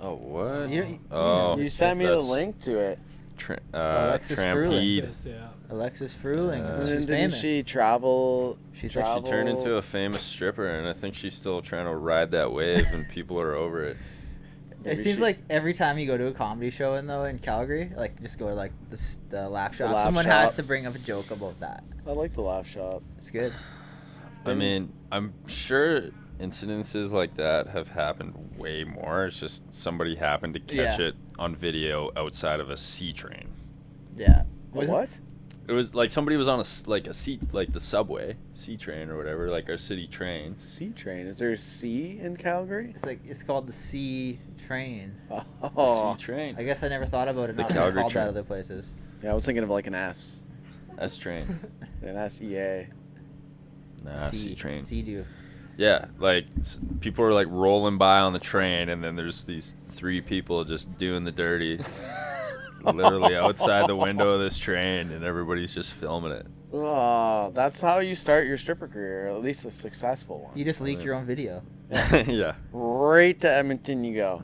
Oh, what? You You sent me the that's link to it. Alexis Trampede. Yeah. Alexis Fruling. And And She's didn't famous. she travel? She's She like, turned into a famous stripper, and I think she's still trying to ride that wave, and people are over it. it seems like every time you go to a comedy show in Calgary, like just go to like the laugh shop, Laugh someone Shop. has to bring up a joke about that. I like the laugh shop. It's good. I mean, I'm sure incidences like that have happened way more. It's just somebody happened to catch Yeah. it on video outside of a C train. Yeah. What? It was like somebody was on a C, like the subway, C train or whatever, like our city train. C train. Is there a C in Calgary? It's called the C train. Oh, C train. I guess I never thought about it The not being Calgary called train. that other places. yeah. I was thinking of like an S, S train. an SEA. Nah, C train. C-do. Yeah, like people are like rolling by on the train, and then there's these three people just doing the dirty, literally outside the window of this train, and everybody's just filming it. Oh, that's how you start your stripper career, or at least a successful one. You just leak your own video. Yeah. Right to Edmonton you go.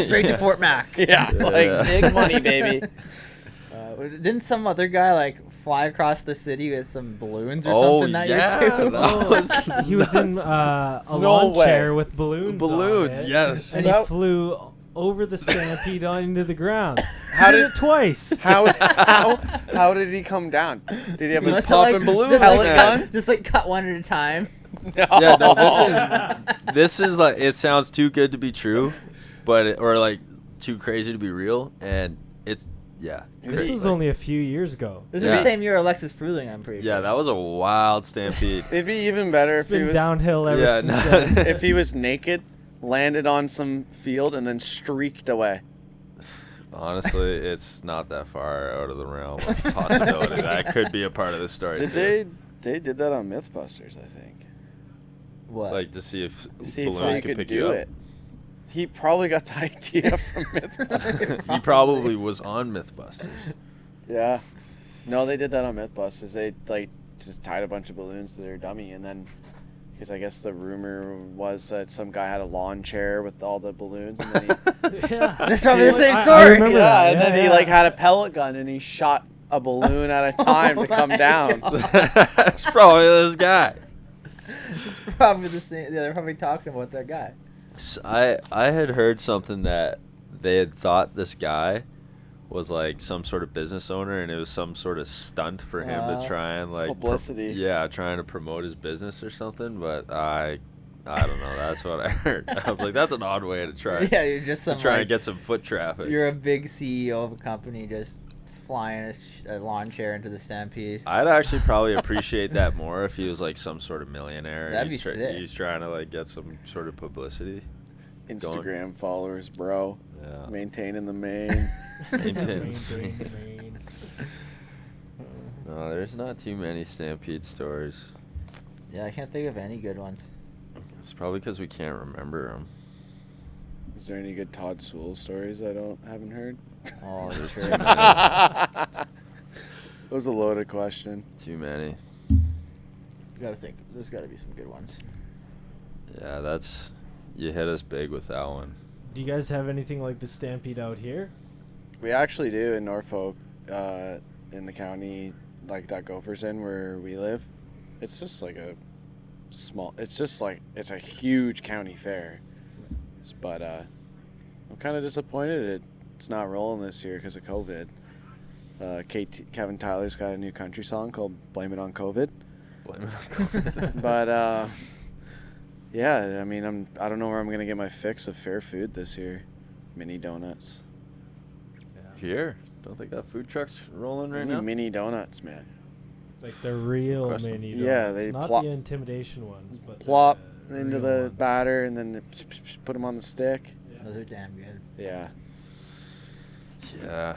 Straight to Fort Mac. Yeah, like big money, baby. Didn't some other guy like fly across the city with some balloons or Oh, something that yeah, year too? that was He was in nuts. a No lawn way. chair with balloons. Balloons, on it, yes. And he flew over the Stampede into the ground. How Did did it twice? how did he come down? Did he have He his must have, popping balloons just, pellet man. gun? just like cut one at a time. Yeah, no, this is like, it sounds too good to be true, or like too crazy to be real, and it's, yeah. This great. was only a few years ago. This is Yeah. the same year Alexis Fruling, I'm pretty sure. Yeah, that was a wild stampede. It'd be even better It's if he been was downhill ever Yeah, since no. then. if he was naked, landed on some field, and then streaked away. Honestly, it's not that far out of the realm of possibility. That could be a part of the story. Did too. they did that on MythBusters, I think. What? Like to see if See if balloons he could could pick do you up. it. He probably got the idea from MythBusters. He probably was on MythBusters. Yeah. No, they did that on MythBusters. They like just tied a bunch of balloons to their dummy, and then because I guess the rumor was that some guy had a lawn chair with all the balloons, and then he Yeah. That's probably the same I story. remember yeah, that. and then Yeah, he yeah. like had a pellet gun and he shot a balloon at a time Oh to come my down. God. It's probably this guy. It's probably the same. Yeah, they're probably talking about that guy. I had heard something that they had thought this guy was like some sort of business owner, and it was some sort of stunt for him to try and like Publicity. trying to promote his business or something. But I don't know. That's what I heard. I was like, that's an odd way to try. Yeah, you're just To some try like, and get some foot traffic. you're a big CEO of a company just flying a lawn chair into the Stampede. I'd actually probably appreciate that more if he was like some sort of millionaire. That'd be sick. He's trying to like get some sort of publicity. Instagram followers, bro. Yeah. Maintaining the main. No, there's not too many Stampede stories. Yeah, I can't think of any good ones. It's probably because we can't remember them. Is there any good Todd Sewell stories I haven't heard? Oh, There's sure. too many. That was a loaded question. Too many. You gotta think. There's gotta be some good ones. Yeah, you hit us big with that one. Do you guys have anything like the Stampede out here? We actually do in Norfolk, in the county, like that Gophers in where we live. It's just like it's a huge county fair. But I'm kind of disappointed it's not rolling this year because of COVID. Kevin Tyler's got a new country song called "Blame It on COVID." Blame it on COVID. But yeah, I mean, I don't know where I'm gonna get my fix of fair food this year. Mini donuts. Here, don't they got food trucks rolling right Ooh, now? mini donuts, man. Like the real Custom. mini donuts. Yeah, they not plop- the intimidation ones, but Plop the into real the ones. batter and then put them on the stick. Yeah. Those are damn good. Yeah. Yeah.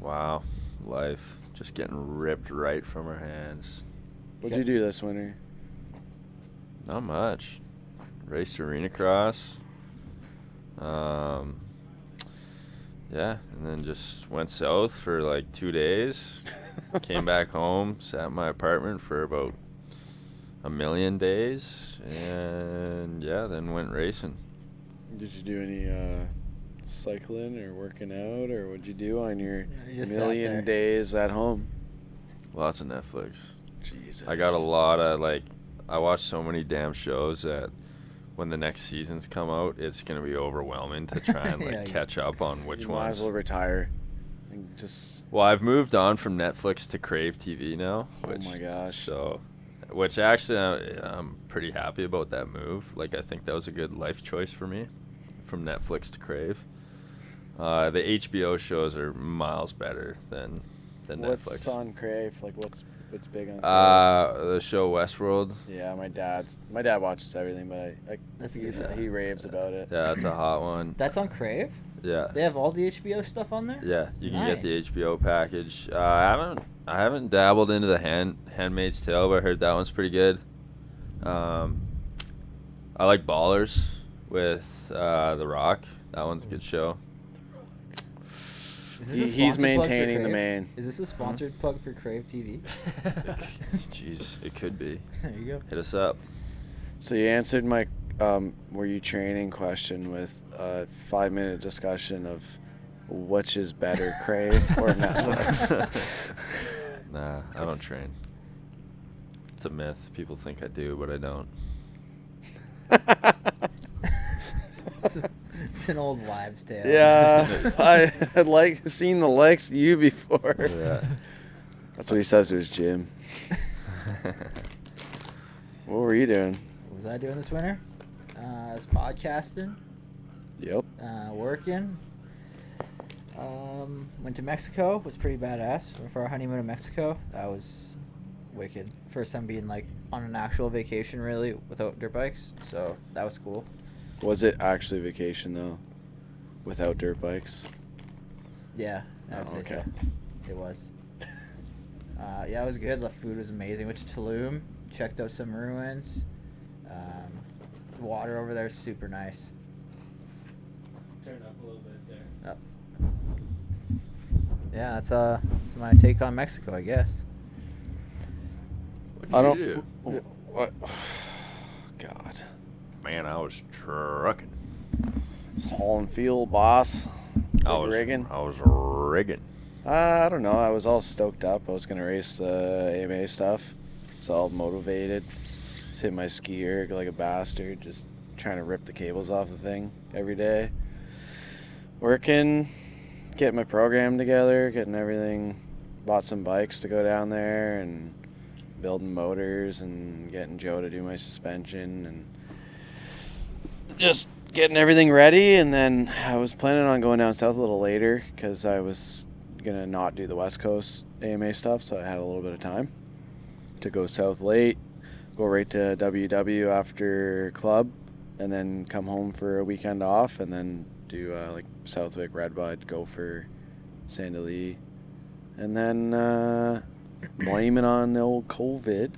Wow. Life just getting ripped right from our hands. What'd you do this winter? Not much. Raced arena cross. Yeah, and then just went south for like 2 days. Came back home, sat in my apartment for about a million days, and yeah, then went racing. Did you do any cycling or working out, or what'd you do on your You just sat million there. days at home? Lots of Netflix. Jesus. I got a lot of I watch so many damn shows that when the next seasons come out, it's gonna be overwhelming to try and Yeah, catch up on which you might ones. as well retire. And just. Well, I've moved on from Netflix to Crave TV now. Which, Oh my gosh. Which actually, I'm pretty happy about that move. Like, I think that was a good life choice for me, from Netflix to Crave. The HBO shows are miles better than What's Netflix. on Crave? Like what's big on Crave? The show Westworld. Yeah, my dad watches everything, but That's a good show. he raves about it. Yeah, that's a hot one. That's on Crave? Yeah. They have all the HBO stuff on there? Yeah, you can get the Nice. HBO package. I haven't dabbled into the Handmaid's Tale, but I heard that one's pretty good. I like Ballers with The Rock. That one's a good show. Is this a He's sponsored plug for maintaining the Crave? main. Is this a sponsored plug for Crave TV? Jeez, it could be. There you go. Hit us up. So you answered my were you training question with a 5-minute discussion of which is better, Crave or Netflix. Nah, I don't train. It's a myth. People think I do, but I don't. It's an old wives' tale. Yeah, I had seen the likes of you before. Yeah. That's what he says to his gym. What were you doing? What was I doing this winter? I was podcasting, Yep. working. Went to Mexico. Was pretty badass. Went for our honeymoon in Mexico. That was wicked. First time being like on an actual vacation, really, without dirt bikes. So that was cool. Was it actually vacation though, without dirt bikes? Yeah, I would Oh, say okay. so. It was. Yeah, it was good. The food was amazing. Went to Tulum. Checked out some ruins. The water over there is super nice. Turn up a little bit there. Yep. Yeah, that's my take on Mexico, I guess. What did I you don't. do? What? God. Man, I was trucking. Just hauling fuel, boss. I was rigging. I I don't know. I was all stoked up. I was gonna race the AMA stuff. So all motivated. Just hit my ski erg like a bastard. Just trying to rip the cables off the thing every day. Working, getting my program together, getting everything. Bought some bikes to go down there and building motors and getting Joe to do my suspension and just getting everything ready. And then I was planning on going down south a little later because I was gonna not do the West Coast AMA stuff, so I had a little bit of time to go south late, go right to WW after club, and then come home for a weekend off, and then do like Southwick, Redbud, go for Sandali, and then blame it on the old COVID.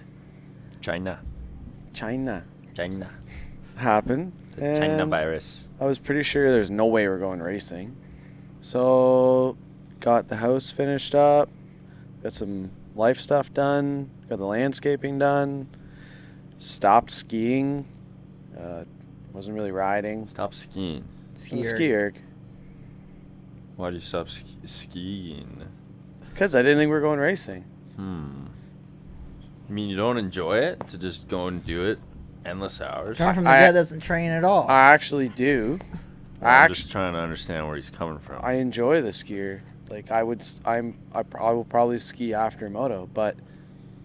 China Happened. the China and virus. I was pretty sure there's no way we're going racing. So got the house finished up, got some life stuff done, got the landscaping done, stopped skiing, wasn't really riding. Stop skiing. Ski erg. Why'd you stop skiing? Because I didn't think we were going racing. I mean, you don't enjoy it to just go and do it endless hours? Coming from the guy that doesn't train at all. I actually do. I'm just trying to understand where he's coming from. I enjoy the skier. Like I will probably ski after moto, but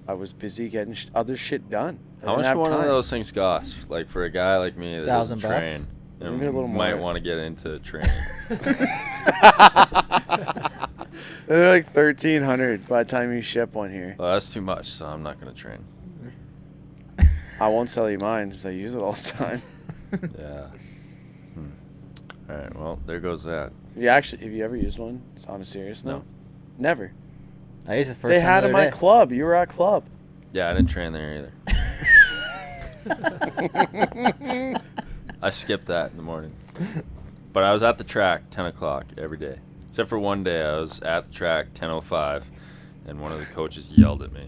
I was busy getting other shit done. How much one of those things cost? Like for a guy like me that doesn't train, and Maybe a little might more. want to get into training. They're like $1,300 by the time you ship one here. Well, that's too much, so I'm not gonna train. I won't sell you mine because I use it all the time. Yeah. All right. Well, there goes that. Have you ever used one? It's on a serious note. No. Never. I used it first. They had them at club. You were at club. Yeah, I didn't train there either. I skipped that in the morning. But I was at the track 10 o'clock every day. Except for one day I was at the track 10:05 and one of the coaches yelled at me.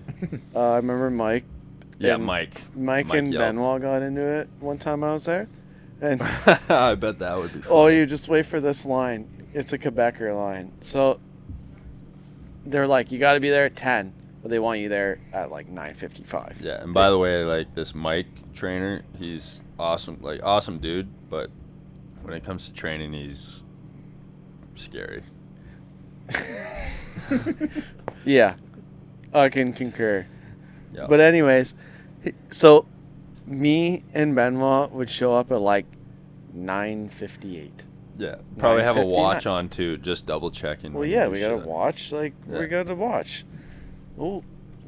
I remember Mike. Yeah, and Mike. Mike and yelled. Benoit got into it one time I was there. And I bet that would be fun. oh, you just wait for this line. It's a Quebecer line. So they're like, you got to be there at 10, but they want you there at like 9:55. Yeah, and by the way, like this Mike trainer, he's awesome, like awesome dude, but when it comes to training, he's scary. Yeah, I can concur. Yeah. But anyways, so me and Benoit would show up at like 9:58. Yeah, probably have a 9:59. watch on too, just double checking. Well, when yeah, you we do got to shit. watch. Like, Yeah. we got to watch. Oh,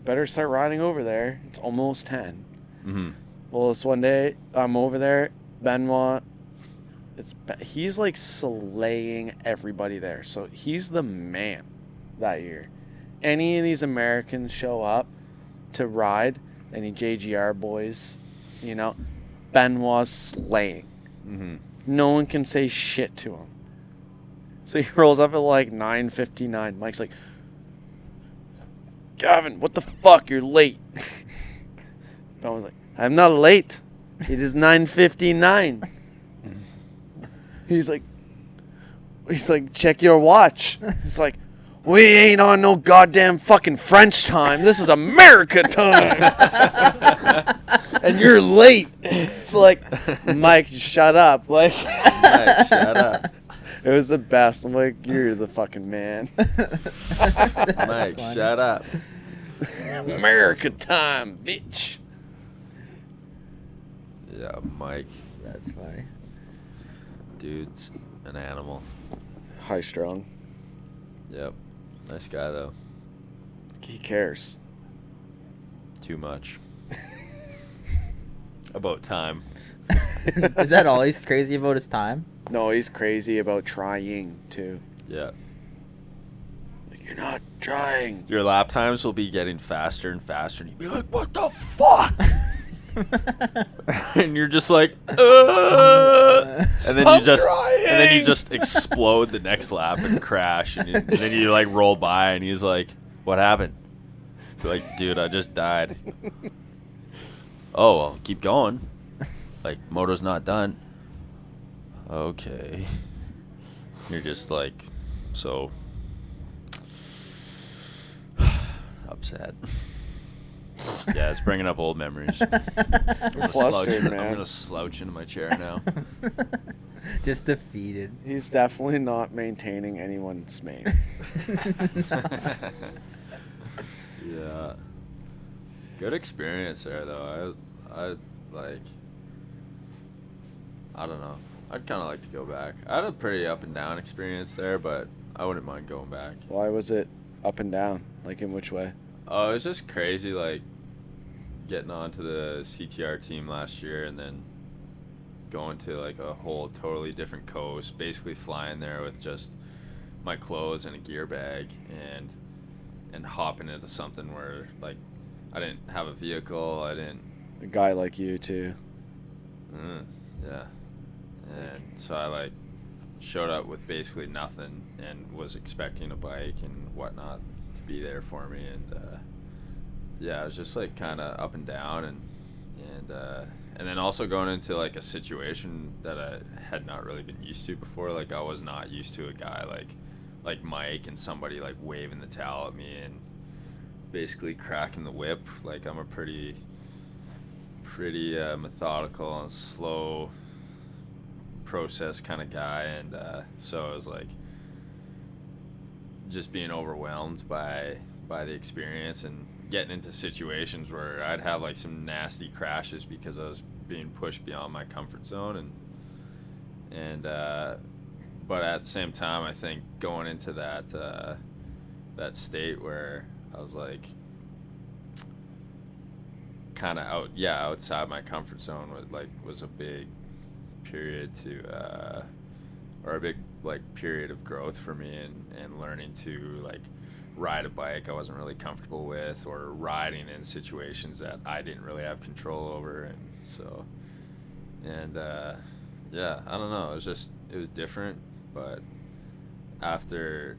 better start riding over there. It's almost 10. Mm-hmm. Well, this one day, I'm over there. Benoit, he's like slaying everybody there. So he's the man that year. Any of these Americans show up to ride, any JGR boys, you know, Benoit's slaying. Mm-hmm. No one can say shit to him. So he rolls up at like 9:59. Mike's like, Gavin, what the fuck? You're late. I was like, I'm not late. It is 9:59. He's like, check your watch. He's like, we ain't on no goddamn fucking French time. This is America time. And you're late. It's like, Mike, shut up. Like, Mike, shut up. it was the best. I'm like, you're the fucking man. Mike, shut up. America time, bitch. Yeah, Mike, That's funny. dude's an animal. High strung. Yep, nice guy though. He cares. Too much. About time. Is that all he's crazy about his time? No, he's crazy about trying too. Yeah. Like, you're not trying. Your lap times will be getting faster and faster, and you'll be like, "What the fuck?" And you're just like, and then I'm you just, trying. and then you just explode the next lap and crash, and then you like roll by, and he's like, "What happened?" You're like, "Dude, I just died." Oh, well, keep going. Like, moto's not done. Okay. You're just like, so upset. Yeah, it's bringing up old memories. I'm flustered, man. I'm gonna slouch into my chair now. Just defeated. He's definitely not maintaining anyone's main. Yeah. Good experience there, though. I don't know. I'd kind of like to go back. I had a pretty up and down experience there, but I wouldn't mind going back. Why was it up and down? Like, in which way? Oh, it was just crazy, like, getting onto the CTR team last year and then going to, like, a whole totally different coast, basically flying there with just my clothes and a gear bag and hopping into something where, like, I didn't have a vehicle, I didn't... A guy like you, too. Yeah. And so I, like, showed up with basically nothing and was expecting a bike and whatnot to be there for me, and yeah, it was just like kind of up and down, and then also going into like a situation that I had not really been used to before. Like, I was not used to a guy like Mike and somebody like waving the towel at me and basically cracking the whip. Like, I'm a pretty methodical and slow process kind of guy, and so I was like just being overwhelmed by the experience and getting into situations where I'd have like some nasty crashes because I was being pushed beyond my comfort zone, and but at the same time, I think going into that state where I was like kind of outside my comfort zone was a big period or a big like period of growth for me, and learning to like ride a bike I wasn't really comfortable with, or riding in situations that I didn't really have control over, and so yeah, I don't know, it was different, but after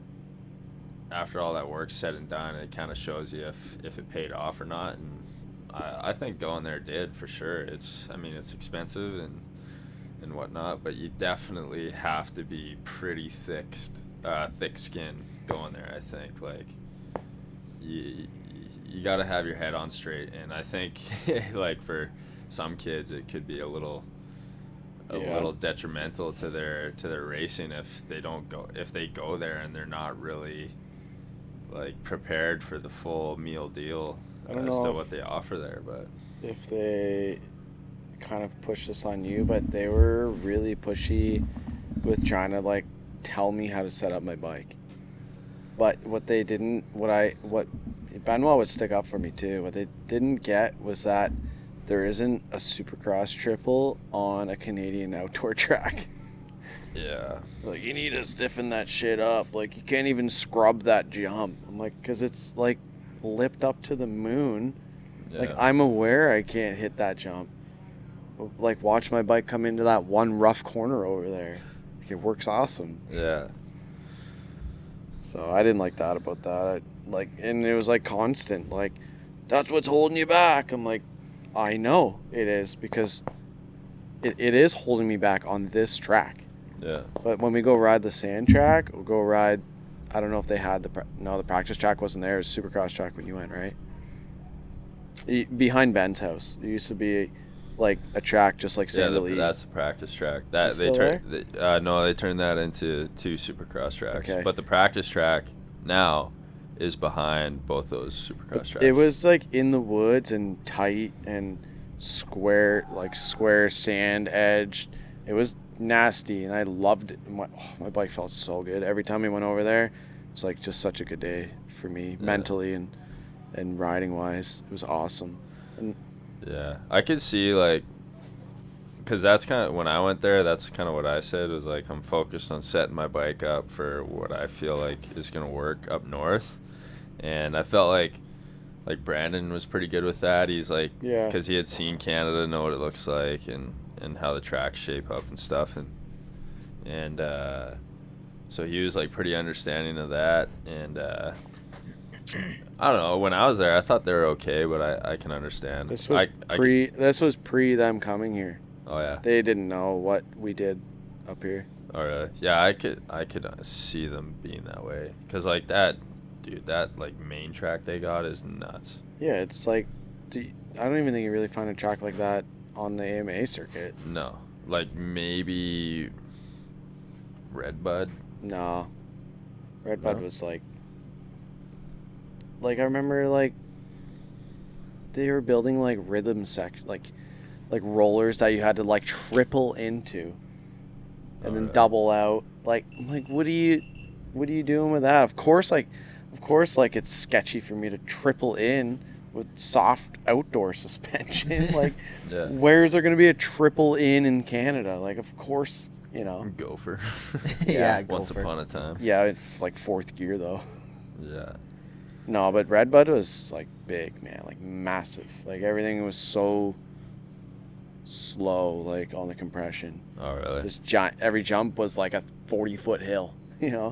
all that work said and done, it kind of shows you if it paid off or not, and I think going there did, for sure. It's expensive and whatnot, but you definitely have to be pretty thick-skinned going there. I think like you got to have your head on straight, and I think like for some kids it could be a little detrimental to their racing if they go there and they're not really like prepared for the full meal deal as to what they offer there. But if they kind of push this on you, but they were really pushy with trying to like tell me how to set up my bike. But what Benoit would stick up for me too. What they didn't get was that there isn't a Supercross triple on a Canadian outdoor track. Yeah. Like, you need to stiffen that shit up. Like, you can't even scrub that jump. I'm like, because it's like lipped up to the moon. Yeah. Like, I'm aware I can't hit that jump. Like, watch my bike come into that one rough corner over there. Like, it works awesome. Yeah. So I didn't like that about that. And it was like constant. Like, that's what's holding you back. I'm like, I know it is, because it is holding me back on this track. Yeah. But when we go ride the sand track, we'll go ride. I don't know if they had the practice track wasn't there. It was Supercross track when you went, right? Behind Ben's house, there used to be like a track just like Sand Yeah, that's the practice track. That they turned that into 2 Supercross tracks. Okay. But the practice track now is behind both those Supercross tracks. It was like in the woods and tight and square sand edge. It was nasty, and I loved it. My bike felt so good every time we went over there. It was like just such a good day for me, mentally and riding wise. It was awesome. And yeah, I could see like, because that's kind of when I went there, that's kind of what I said, was like, I'm focused on setting my bike up for what I feel like is going to work up north. And I felt like Brandon was pretty good with that. He's like, because he had seen Canada, know what it looks like, and how the tracks shape up and stuff, and so he was like pretty understanding of that. And I don't know, when I was there I thought they were okay, but I can understand. This was pre them coming here. Oh yeah, they didn't know what we did up here. Oh really? Yeah, I could see them being that way, because like that like main track they got is nuts. Yeah, it's like, I don't even think you really find a track like that on the AMA circuit. No, like maybe Redbud. No, Redbud was like I remember like they were building like rhythm section, like rollers that you had to like triple into and then double out. Like, I'm like, what do you what are you doing with that? Of course, it's sketchy for me to triple in with soft outdoor suspension. Like, Yeah. where is there going to be a triple in Canada? Like, of course, Gopher. Yeah, Once Gopher. upon a time. Yeah, it's like fourth gear though. Yeah. No, but Redbud was like big, man, like massive. Like everything was so slow, like on the compression. Oh, really? This giant, every jump was like a 40-foot hill, Yeah.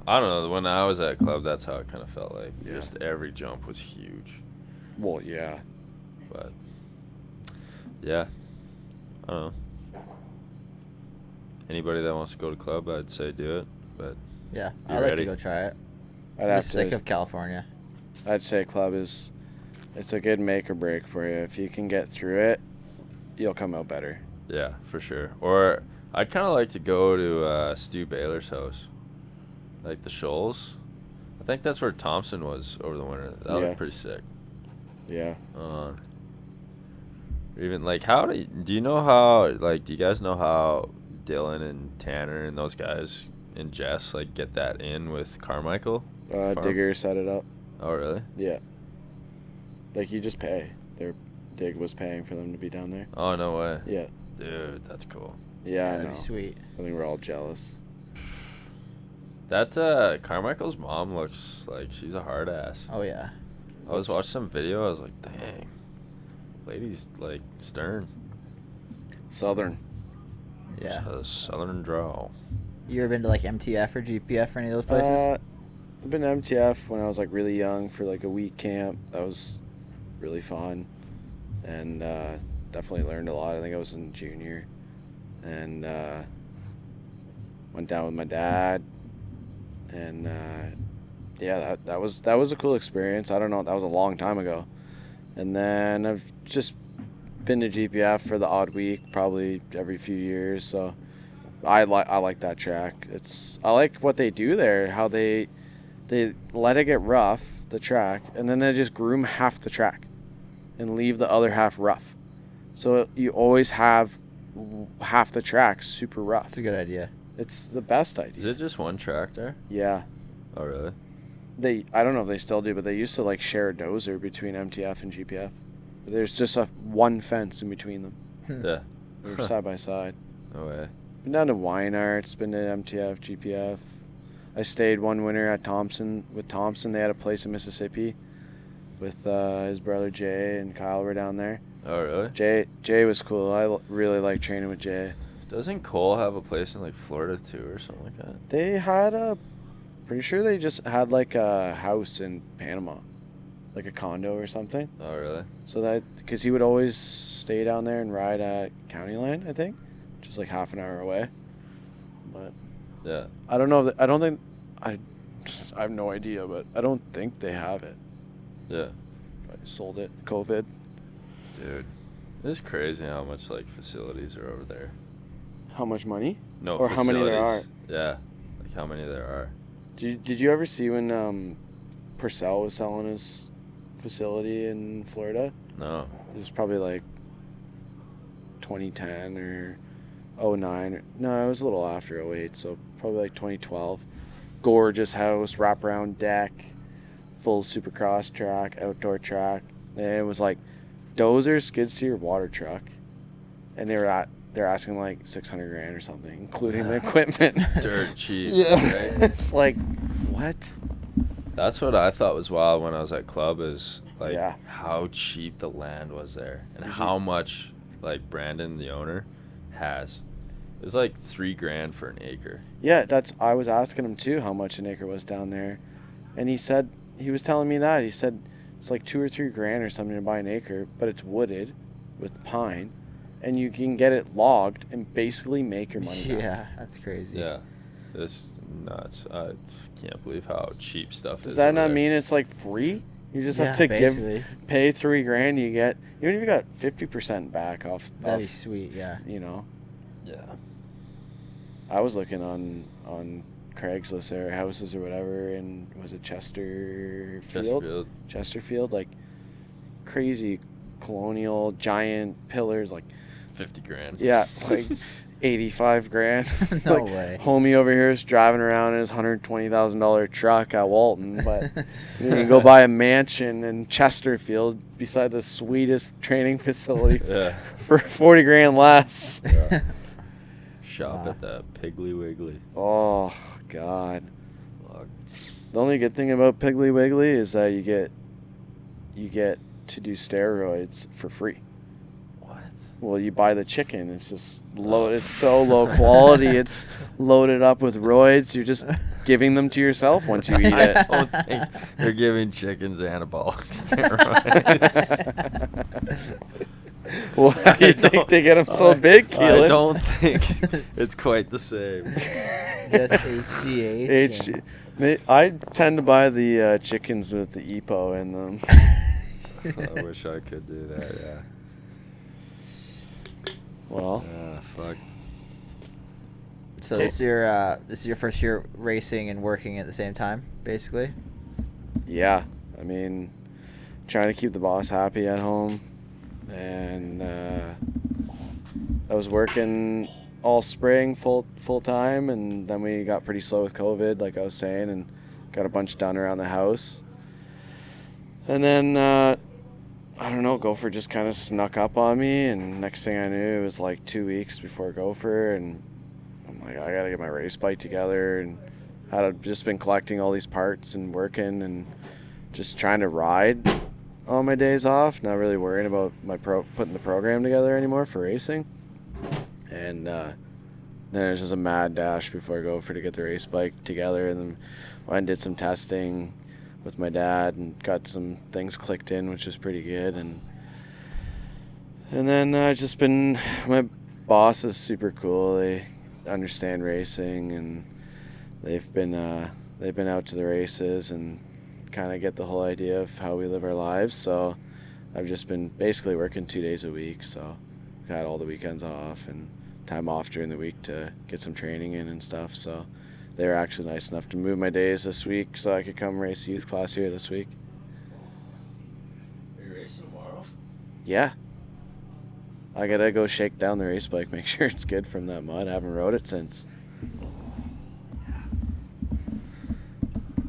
I don't know. When I was at club, that's how it kind of felt like. Yeah. Just every jump was huge. Well, yeah. But, yeah. I don't know. Anybody that wants to go to club, I'd say do it. But Yeah, You I'd like ready? to go try it. I'd I'm have just sick to. of California. I'd say club is, it's a good make or break for you. If you can get through it, you'll come out better. yeah, for sure. Or I'd kind of like to go to Stu Baylor's house. Like the Shoals. I think that's where Thompson was over the winter. That Yeah. looked pretty sick. Yeah. Even like do you know how, like, do you guys know how Dylan and Tanner and those guys and Jess like get that in with Carmichael? Farm? Digger set it up. Oh, really? Yeah. Like you just pay. Their Dig was paying for them to be down there. Oh, no way. Yeah. Dude, that's cool. Yeah, I That'd know. be sweet. I think we're all jealous. That Carmichael's mom looks like she's a hard ass. Oh yeah. I was watching some video. I was like, dang, lady's like stern. Southern. Yeah. Just a southern drawl. You ever been to like MTF or GPF or any of those places? I've been to MTF when I was like really young for like a week camp. That was really fun, and definitely learned a lot. I think I was in junior, and went down with my dad, and yeah, that was a cool experience. I don't know, that was a long time ago, and then I've just been to GPF for the odd week, probably every few years. So I like that track. I like what they do there. How they let it get rough, the track, and then they just groom half the track and leave the other half rough. So you always have half the track super rough. That's a good idea. It's the best idea. Is it just one track there? Yeah. Oh, really? I don't know if they still do, but they used to like share a dozer between MTF and GPF. There's just one fence in between them. Yeah. They're side by side. No way. Been down to Weinart's, been to MTF, GPF. I stayed one winter at Thompson. With Thompson, they had a place in Mississippi with his brother Jay and Kyle were down there. Oh, really? Jay was cool. I really like training with Jay. Doesn't Cole have a place in like Florida too, or something like that? They had pretty sure they just had like a house in Panama, like a condo or something. Oh, really? So that, because he would always stay down there and ride at County Line, I think, just like half an hour away. But Yeah. I don't know. I don't think I have no idea, but I don't think they have it. Yeah. I sold it. COVID. Dude, it's crazy how much like facilities are over there. How much money? No, Or how many there facilities. Yeah, like how many there are. Did you ever see when Purcell was selling his facility in Florida? No. It was probably like 2010 or 09. No, it was a little after 08, so probably like 2012. Gorgeous house, wraparound deck, full supercross track, outdoor track. And it was like dozer, skid steer, water truck. And they're asking like $600,000 or something, including the equipment. Dirt cheap. Yeah. Right? It's like, what? That's what I thought was wild when I was at club, is like Yeah. how cheap the land was there and Mhm. how much like Brandon, the owner, has. It was like $3,000 for an acre. Yeah, I was asking him too how much an acre was down there. And he was telling me that. He said it's like $2,000 or $3,000 or something to buy an acre, but it's wooded with pine, and you can get it logged and basically make your money back. Yeah, that's crazy. Yeah. It's nuts. I can't believe how cheap stuff is. Does that over not there. mean it's like free? You just Yeah, have to basically. pay $3,000. You get, even if you got 50% back off. That'd be sweet, yeah. You know, Yeah. I was looking on Craigslist there, houses or whatever, and was it Chesterfield? Chesterfield, like crazy colonial giant pillars, like 50 grand. Yeah, like 85 grand. No Like, way. Homie over here is driving around in his $120,000 truck at Walton, but you can go buy a mansion in Chesterfield beside the sweetest training facility Yeah. for 40 grand less. Yeah. Shop at the Piggly Wiggly. Oh, God. Fuck. The only good thing about Piggly Wiggly is that you get to do steroids for free. What? Well, you buy the chicken. It's just it's so low quality. It's loaded up with roids. You're just giving them to yourself once you eat it. I don't think they're giving chickens anabolic steroids. Why do you think they get them so big, Keelan? I don't think it's quite the same. Just HGH. I tend to buy the chickens with the EPO in them. I wish I could do that, yeah. Well, Fuck. So this is your first year racing and working at the same time, basically? yeah. I mean, trying to keep the boss happy at home. And I was working all spring full time, and then we got pretty slow with COVID, like I was saying, and got a bunch done around the house. And then I don't know, Gopher just kind of snuck up on me, and next thing I knew, it was like 2 weeks before Gopher, and I'm like, I gotta get my race bike together, and had just been collecting all these parts and working and just trying to ride on my days off, not really worrying about putting the program together anymore for racing. And then it was just a mad dash before I go to get the race bike together, and then went and did some testing with my dad and got some things clicked in, which was pretty good. And then just been, my boss is super cool. They understand racing, and they've been out to the races and kind of get the whole idea of how we live our lives. So I've just been basically working 2 days a week, so got all the weekends off and time off during the week to get some training in and stuff. So they were actually nice enough to move my days this week so I could come race youth class here this week. Are you racing tomorrow? Yeah, I gotta go shake down the race bike, make sure it's good from that mud. I haven't rode it since.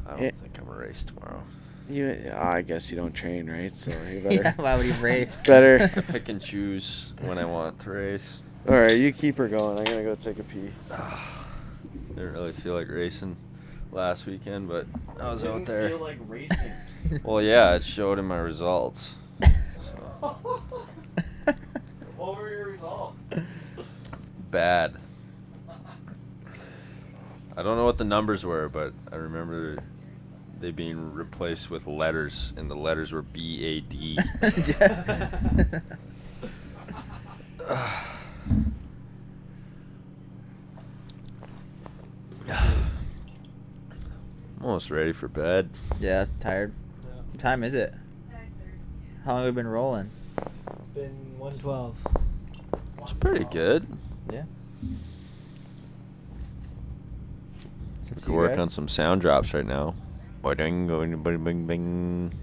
I don't think I'm gonna race tomorrow. I guess you don't train, right? So you better. Yeah, why would you race? Better. I pick and choose when I want to race. All right, you keep her going. I'm gonna go take a pee. Didn't really feel like racing last weekend, but I was out there. Feel like racing. Well, yeah, it showed in my results. So. What were your results? Bad. I don't know what the numbers were, but I remember they being replaced with letters, and the letters were B-A-D. I'm almost ready for bed. Yeah, tired. Yeah. What time is it? How long have we been rolling? It's been 112. It's pretty good. Yeah. We could work on some sound drops right now. Ba-ding, going, bing, bing, bing.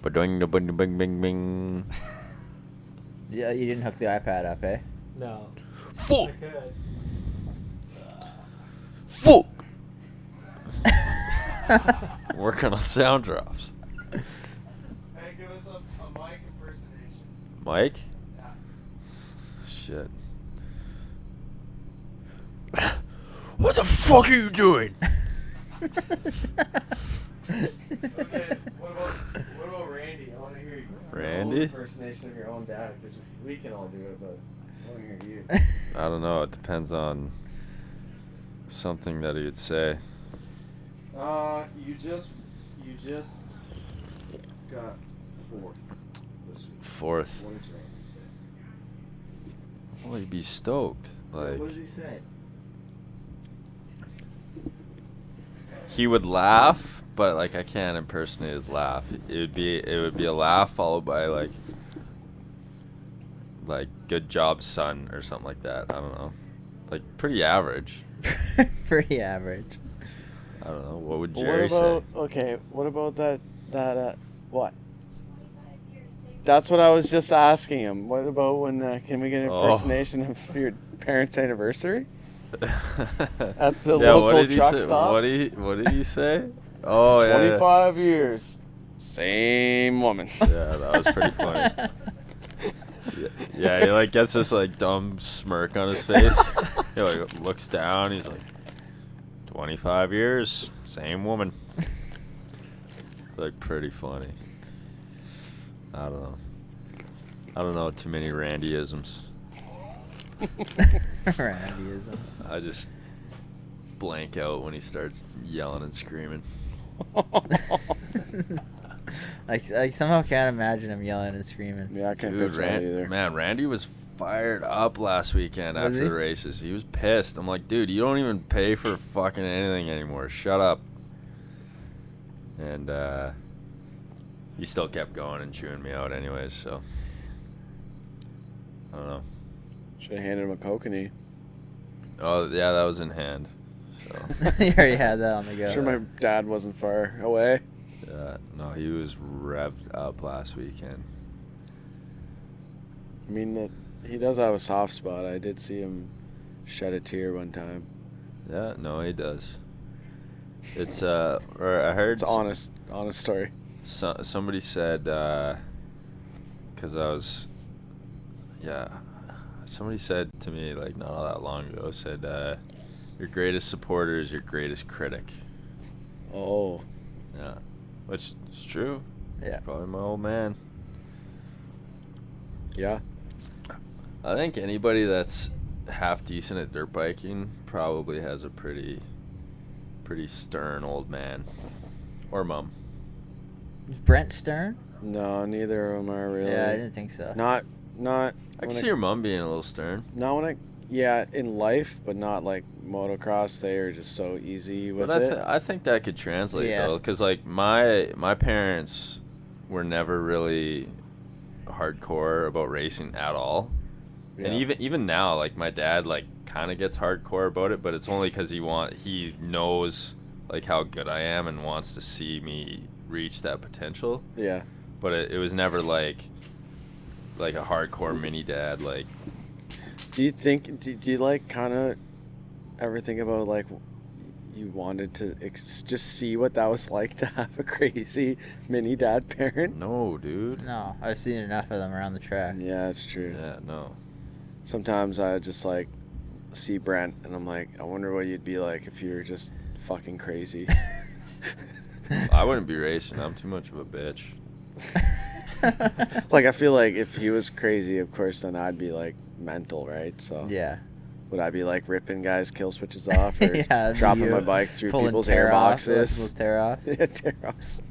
Ba-ding, bing, bing, bing, bing. Yeah, you didn't hook the iPad up, eh? No. Fuck! I could. Fuck! Working on sound drops. Hey, give us a mic impersonation. Mike? Yeah. Shit. What the fuck are you doing? Okay, what about Randy? I want to hear you. Randy? Your own impersonation of your own dad, because we can all do it, but I want to hear you. I don't know. It depends on something that he would say. You just got fourth this week. Fourth. What does Randy say? Well, he'd be stoked. Like, What does he say? he would laugh, but like I can't impersonate his laugh. It would be a laugh followed by like good job, son, or something like that. I don't know. Like pretty average. Pretty average. I don't know. What would Jerry say? Okay, what about that what? That's what I was just asking him. What about when can we get an impersonation of your parents' anniversary at the local truck stop? What did he say? Oh, yeah. 25 years, same woman. Yeah, that was pretty funny. Yeah, he like gets this like dumb smirk on his face. He like looks down. He's like, 25 years, same woman. It's like pretty funny. I don't know too many Randyisms. Randyisms. I just blank out when he starts yelling and screaming. I somehow can't imagine him yelling and screaming. Yeah, I can't picture that either. Man, Randy was fired up last weekend after the races. He was pissed. I'm like, dude, you don't even pay for fucking anything anymore. Shut up. And he still kept going and chewing me out anyways, so I don't know. Should have handed him a kokanee. Oh, yeah, that was in hand. So. You already had that on the go. Sure, my dad wasn't far away. Yeah, no, he was revved up last weekend. I mean, he does have a soft spot. I did see him shed a tear one time. Yeah, no, he does. It's or I heard it's honest story. Somebody said, because I was, somebody said to me like not all that long ago, said your greatest supporter is your greatest critic. Oh. Yeah, which is true. Yeah. Probably my old man. Yeah. I think anybody that's half decent at dirt biking probably has a pretty stern old man or mom. Is Brent Stern? No, neither of them are really. Yeah, I didn't think so. Not. I can see your mom being a little stern. Not when in life, but not like motocross. They are just so easy with it. I think that could translate though, because like my parents were never really hardcore about racing at all. Yeah. And even now, like my dad like kind of gets hardcore about it, but it's only because he knows like how good I am and wants to see me reach that potential. Yeah. But it was never like a hardcore mini dad. Like, do you like kind of ever think about like you wanted to just see what that was like to have a crazy mini dad parent? No, dude. No, I've seen enough of them around the track. Yeah, that's true. Yeah, no. Sometimes I just like see Brent and I'm like, I wonder what you'd be like if you were just fucking crazy. I wouldn't be racing. I'm too much of a bitch. Like I feel like if he was crazy, of course, then I'd be like mental, right? So yeah. Would I be like ripping guys' kill switches off or yeah, dropping my bike through people's airboxes? People's tear-offs. Yeah, tear-offs.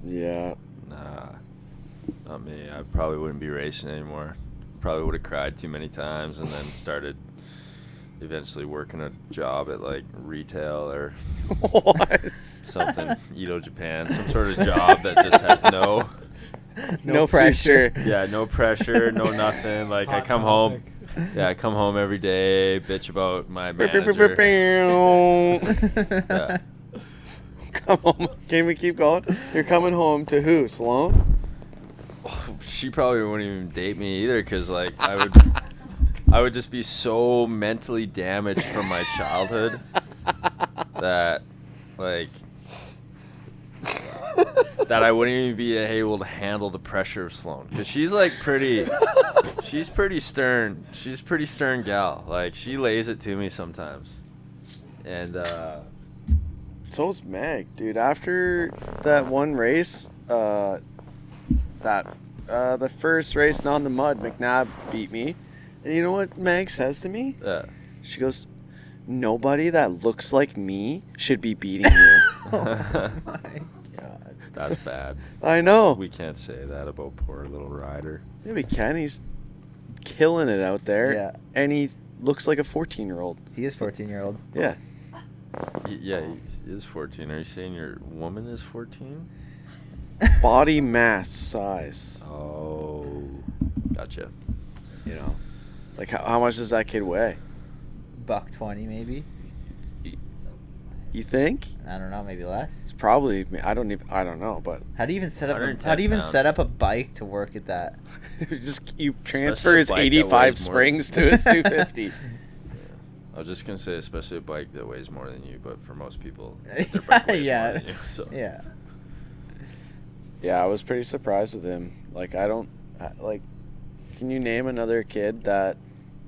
Yeah. Nah, not me. I probably wouldn't be racing anymore. Probably would have cried too many times and then started eventually working a job at like retail or something, Edo Japan, some sort of job that just has no pressure. Yeah, no pressure, no nothing. Like I come home every day, bitch about my manager. Yeah. Come home. Can we keep going? You're coming home to who? Sloan? She probably wouldn't even date me either, because like I would just be so mentally damaged from my childhood that like that I wouldn't even be able to handle the pressure of Sloan, because she's pretty stern. She's a pretty stern gal. Like she lays it to me sometimes, and so's Meg, dude. After that one race, the first race not in the mud, McNabb beat me. And you know what Meg says to me? Yeah. She goes, nobody that looks like me should be beating you. Oh my God. That's bad. I know. We can't say that about poor little Ryder. Yeah, we can. He's killing it out there. Yeah. And he looks like a 14-year-old. He is 14-year-old. Yeah. Yeah, he is 14. Are you saying your woman is 14? Body mass size. Oh, gotcha. You know, like how much does that kid weigh? $120 maybe. You think? I don't know, maybe less. It's probably. I don't know, but How do you even set up? 110 How do you even pounds. set up a bike to work at that? you transfer a his bike that 85 weighs more. springs to his 250. I was just gonna say, especially a bike that weighs more than you, but for most people, their bike weighs Yeah. more than you. So. Yeah. Yeah, I was pretty surprised with him. Like, can you name another kid that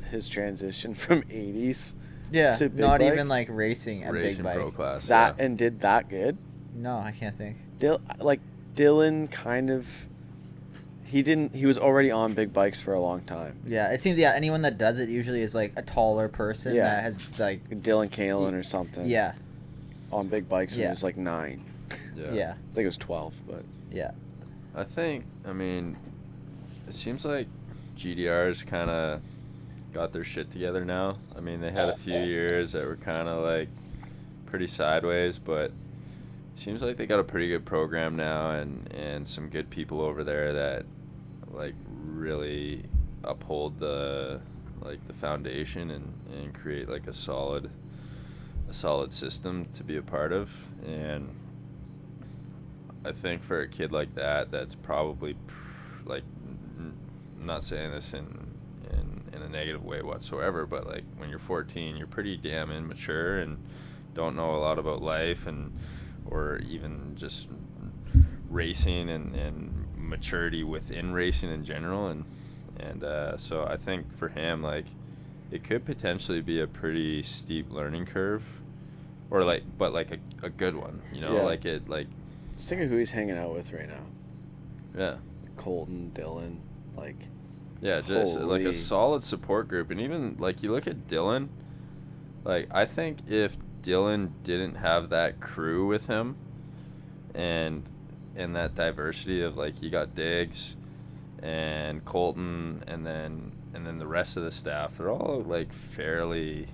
his transition from 80s Yeah. to big Not bike? even like racing a Racing big bike. pro class. that yeah. and did that good? No, I can't think. Dylan kind of. He was already on big bikes for a long time. Yeah, it seems anyone that does it usually is like a taller person Yeah. that has like Dylan Kalen or something. yeah. On big bikes when he Yeah. was like 9. Yeah. I think it was 12, but. Yeah. I mean, it seems like GDR's kind of got their shit together now. I mean, they had a few years that were kind of like pretty sideways, but it seems like they got a pretty good program now and some good people over there that like really uphold the foundation and create like a solid system to be a part of. And I think for a kid like that, that's probably like, I'm not saying this in a negative way whatsoever, but like when you're 14, you're pretty damn immature and don't know a lot about life or even just racing and maturity within racing in general. And so I think for him, like, it could potentially be a pretty steep learning curve, or but a good one, you know. Yeah. Just think of who he's hanging out with right now. Yeah. Colton, Dylan, Yeah, just like holy. a solid support group. And even like you look at Dylan, like I think if Dylan didn't have that crew with him and that diversity of like, you got Diggs and Colton and then the rest of the staff, they're all like fairly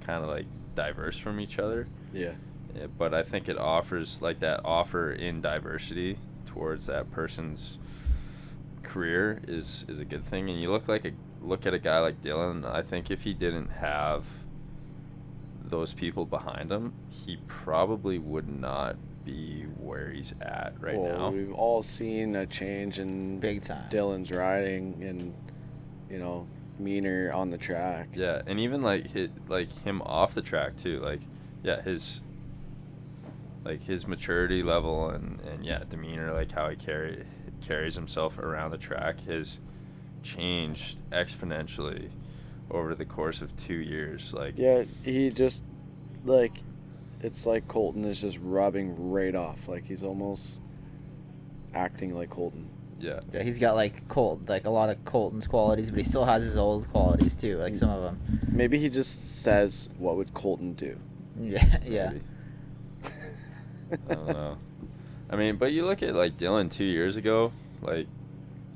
kind of like diverse from each other. Yeah. But I think it offers like that offer in diversity towards that person's career is a good thing. And you look at a guy like Dylan, I think if he didn't have those people behind him, he probably would not be where he's at right now. We've all seen a change in Big time. Dylan's riding and meaner on the track. Yeah, and even like him off the track too. Like, yeah, his maturity level and demeanor, like how he carries himself around the track has changed exponentially over the course of 2 years. Like, Yeah, he just it's like Colton is just rubbing right off. Like, he's almost acting like Colton. yeah, Yeah, he's got like a lot of Colton's qualities, but he still has his old qualities too, like some of them. Maybe he just says, "What would Colton do?" Yeah, yeah. maybe. I don't know. I mean, but you look at like Dylan 2 years ago, like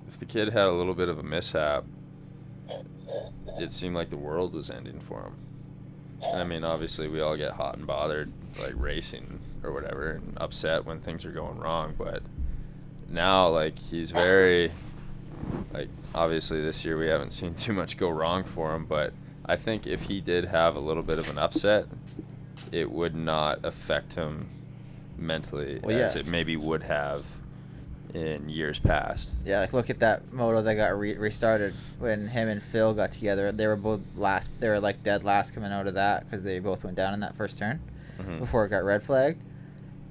if the kid had a little bit of a mishap, it seemed like the world was ending for him. And I mean, obviously we all get hot and bothered like racing or whatever and upset when things are going wrong, but now like he's very like, obviously this year we haven't seen too much go wrong for him, but I think if he did have a little bit of an upset, it would not affect him mentally as it maybe would have in years past. Yeah, like look at that moto that got restarted when him and Phil got together. They were both last. They were like dead last coming out of that because they both went down in that first turn before it got red flagged.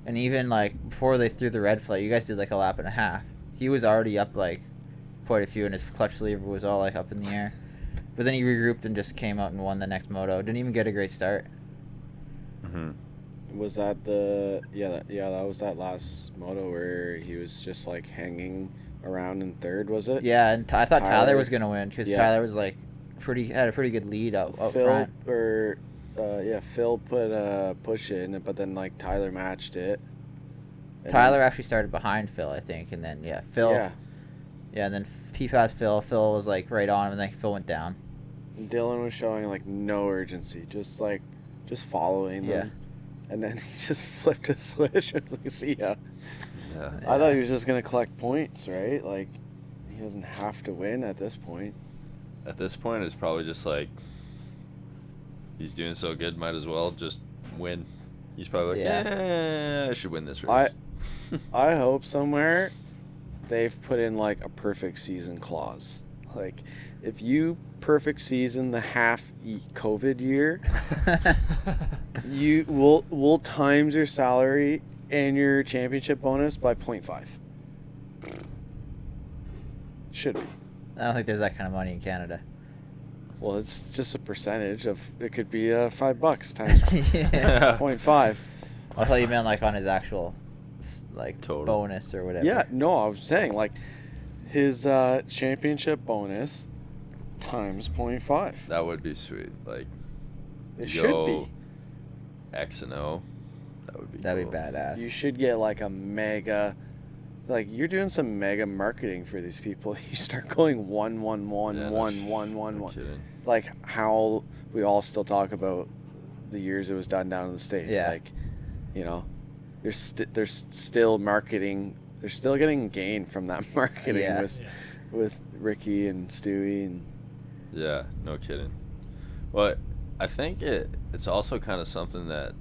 And even like before they threw the red flag, you guys did like a lap and a half. He was already up like quite a few, and his clutch lever was all like up in the air. But then he regrouped and just came out and won the next moto. Didn't even get a great start. Was that that was that last moto where he was just like hanging around in third, was it? Yeah, and I thought Tyler Tyler was gonna win because yeah. Tyler was like had a pretty good lead out Phil front. Phil put a push in, but then like Tyler matched it. And Tyler actually started behind Phil, I think, and then Phil. Yeah, and then he passed Phil. Phil was like right on him, and then Phil went down. And Dylan was showing like no urgency, just following them. And then he just flipped a switch. I was like, see ya. Yeah. I thought he was just gonna collect points, right? Like, he doesn't have to win at this point. At this point, it's probably just like he's doing so good, might as well just win. He's probably like, Yeah. I should win this race. I hope somewhere they've put in like a perfect season clause. Like, if you perfect season the half COVID year, we'll times your salary and your championship bonus by 0.5. Should be. I don't think there's that kind of money in Canada. Well, it's just a percentage of it. Could be $5 times Yeah. 0.5. I thought you meant like on his actual like Total. bonus or whatever. Yeah, no, I was saying like his championship bonus times 0.5. That would be sweet. Like, It you should go be. X and O. That would be That'd cool. be badass. You should get like a mega, like you're doing some mega marketing for these people. You start going 1 1 1 Yeah, 1 1 1 no 1. kidding. Like how we all still talk about the years it was done down in the States. Yeah. Like, you know, there's still marketing. They're still getting gain from that marketing Yeah. with Ricky and Stewie and Yeah, no kidding. Well, I think it's also kind of something that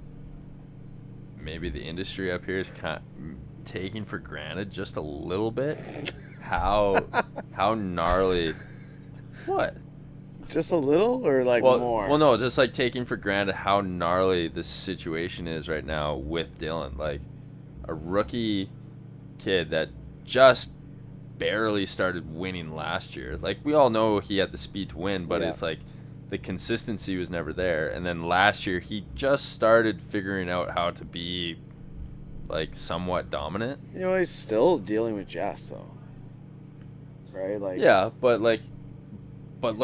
maybe the industry up here is kind of taking for granted just a little bit. How gnarly. What? just a little or like more. Well, no, just like taking for granted how gnarly this situation is right now with Dylan. Like, a rookie kid that just barely started winning last year. Like, we all know he had the speed to win, but Yeah. it's like the consistency was never there. And then last year he just started figuring out how to be like somewhat dominant. You know, he's still dealing with Jess though, right? Like Yeah, but look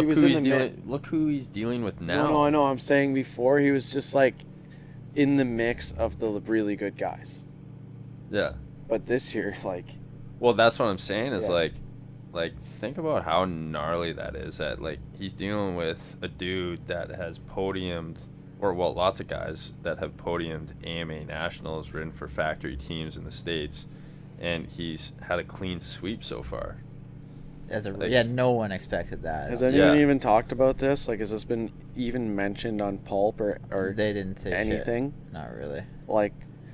was who in he's the dealing. Look who he's dealing with now. No, I know. I'm saying before he was just like in the mix of the really good guys, Yeah. but this year, like, Well, that's what I'm saying is Yeah. like think about how gnarly that is. That like he's dealing with a dude that has podiumed, or well, lots of guys that have podiumed AMA nationals, ridden for factory teams in the States, and he's had a clean sweep so far. No one expected that. has anyone Yeah. even talked about this? Like, has this been even mentioned on Pulp or They didn't say anything? Shit. Not really. Like,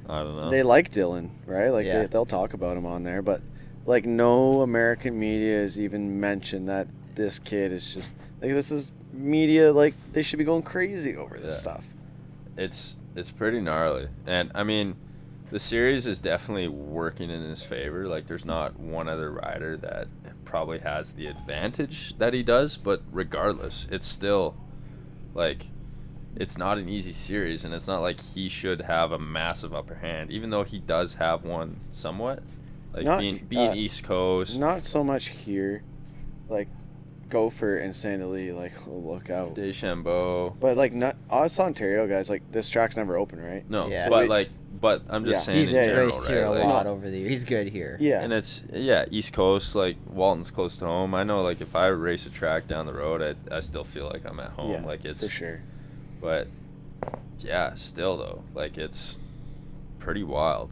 I don't know. they like Dylan, right? Like, Yeah. they'll talk about him on there, but like, no American media has even mentioned that this kid is just like, this is media. Like, they should be going crazy over this Yeah. stuff. It's pretty gnarly, and I mean, the series is definitely working in his favor. Like, there's not one other rider that probably has the advantage that he does, but regardless, it's still like, it's not an easy series, and it's not like he should have a massive upper hand, even though he does have one somewhat. Like, Not- being East Coast, Not so much here, like Gopher and Sandali, like, look out. Deschambeau. But like, not us Ontario guys, like, this track's never open, right? No, Yeah. but I'm just Yeah. saying He's in general, raced here right? a Like, lot over the years. He's good here. Yeah. and it's East Coast, like Walton's close to home. I know, like, if I race a track down the road, I still feel like I'm at home. Yeah, Like, it's for sure. But yeah, still though, like, it's pretty wild.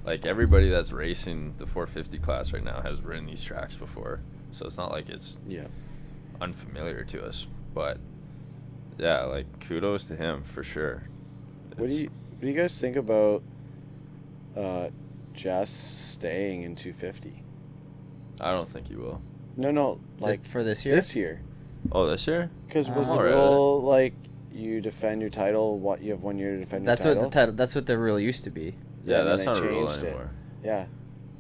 Like, everybody that's racing the 450 class right now has ridden these tracks before, so it's not like it's Yeah. unfamiliar to us. But yeah, like, kudos to him for sure. What do you guys think about Jess staying in 250? I don't think he will. No, like for this year. this year. Oh, this year? Because was the Oh, really? rule like you defend your title? What, you have 1 year to defend That's your what the title? title. That's what the rule used to be. Yeah, and then that's they not a rule changed it. anymore. Yeah.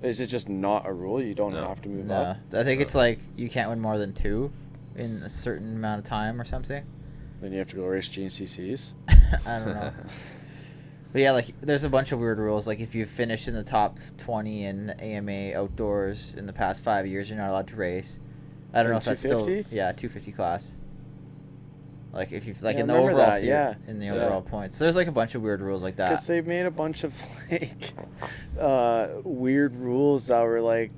Is it just not a rule? You don't No. have to move No, up. I think No. it's like you can't win more than 2 in a certain amount of time or something. Then you have to go race GNCCs. I don't know. But yeah, like, there's a bunch of weird rules. Like, if you finish in the top 20 in AMA outdoors in the past 5 years, you're not allowed to race. I don't In know if that's still 250? 250 class. Like, if you Yeah, in the I remember overall that, in the Yeah. overall points. So there's like a bunch of weird rules like that. Because they made a bunch of like weird rules that were like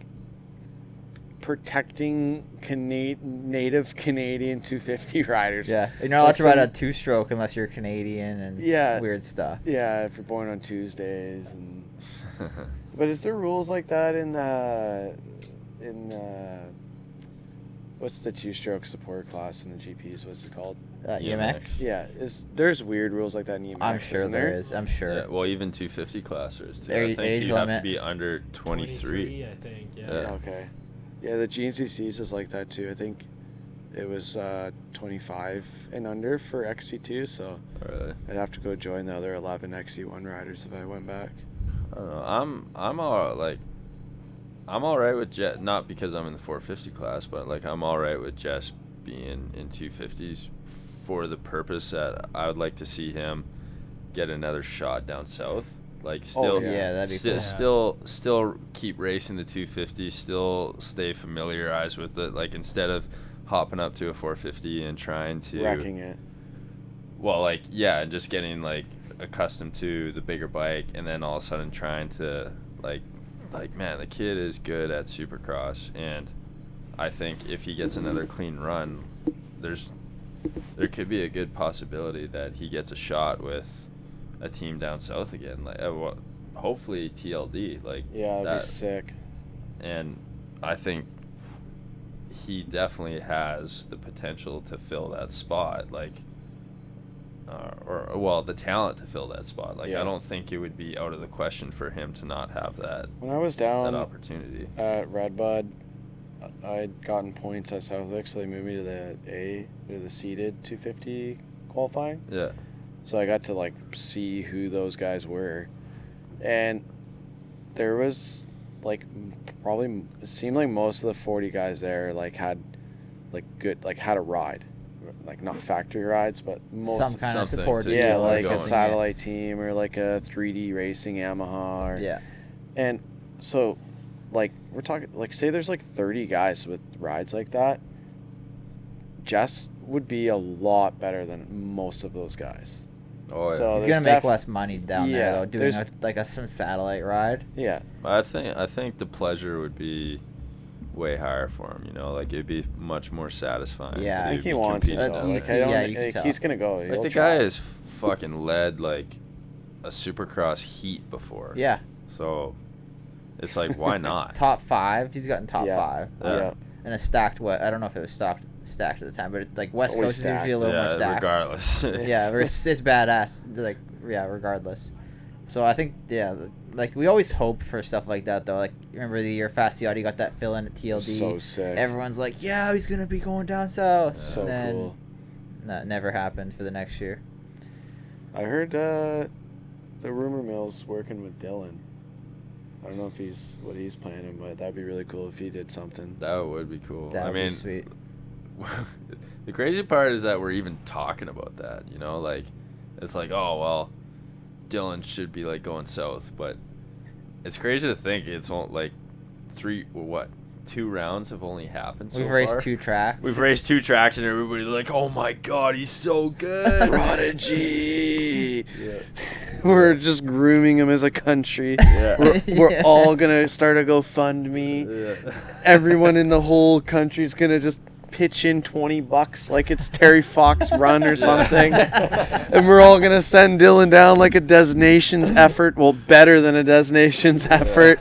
protecting native Canadian 250 riders. Yeah, you're not allowed to ride a some- 2-stroke unless you're Canadian and Yeah. weird stuff. Yeah, if you're born on Tuesdays and. But is there rules like that in What's the two-stroke support class in the GPs? What's it called? EMX? Yeah, there's weird rules like that in EMX. I'm sure there is. I'm sure. Yeah, well, even 250 classers too. Their I think age you have limit. to be under 23. I think. Yeah. Yeah. Okay. Yeah, the GNCCs is like that too. I think it was 25 and under for XC2, so Really? I'd have to go join the other 11 XC1 riders if I went back. I don't know. I'm all right with Jess, not because I'm in the 450 class, but like I'm all right with Jess being in 250s for the purpose that I would like to see him get another shot down south. Like still, yeah, that'd be cool. still keep racing the 250s, still stay familiarized with it. Like instead of hopping up to a 450 and trying to Wrecking it. Well, like yeah, and just getting like accustomed to the bigger bike, and then all of a sudden trying to like man, the kid is good at Supercross, and I think if he gets another clean run, there could be a good possibility that he gets a shot with a team down south again, like hopefully TLD, like Yeah, that'd be sick. And I think he definitely has the potential to fill that spot, like or the talent to fill that spot. Like Yeah. I don't think it would be out of the question for him to not have that When I was down opportunity. at Redbud, I'd gotten points at Southwick, so they moved me to the seeded 250 qualifying. Yeah. So I got to like see who those guys were, and there was like probably it seemed like most of the 40 guys there like had had a ride, like not factory rides, but most Some kind of something support. to team yeah, keep or like a going. something, satellite team or like a 3D racing Yamaha. Or, Yeah. And so, like we're talking like say there's like 30 guys with rides like that. Jess would be a lot better than most of those guys. Oh yeah. So He's there's gonna make less money down Yeah, there though, doing there's- some satellite ride. Yeah. I think the pleasure would be way higher for him. You know, like it'd be much more satisfying. Yeah. to I think he be wants it competing though. down you Like, there. I don't, yeah, you can like, tell. he's gonna go. Like He'll the try. guy has fucking led like a Supercross heat before. Yeah. So it's like why not? Top 5. He's gotten top Yeah. 5. Yeah. And a stacked I don't know if it was stacked at the time, but like West Always Coast is usually a little yeah, more stacked. regardless. Yeah, it's badass. Like regardless. So I think like we always hope for stuff like that though. Like remember the year Fasciotti got that fill in at TLD. So sick. Everyone's like, yeah, he's gonna be going down south. So and then cool. that never happened for the next year. I heard the rumor mill's working with Dylan. I don't know if what he's planning, but that'd be really cool if he did something. That would be cool. That I would be mean, sweet. the crazy part is that we're even talking about that. You know, like it's like, oh well, Dylan should be like going south, but it's crazy to think it's only like 2 rounds have only happened so We've far. raced 2 tracks. We've raced 2 tracks, and everybody's like, "Oh my god, he's so good, Prodigy. Yeah. We're just grooming him as a country. Yeah. We're Yeah. all gonna start a GoFundMe. Yeah. Everyone in the whole country's gonna just pitch in $20 like it's Terry Fox run or something. And we're all gonna send Dylan down like a Desnations effort. Well, better than a Desnations effort.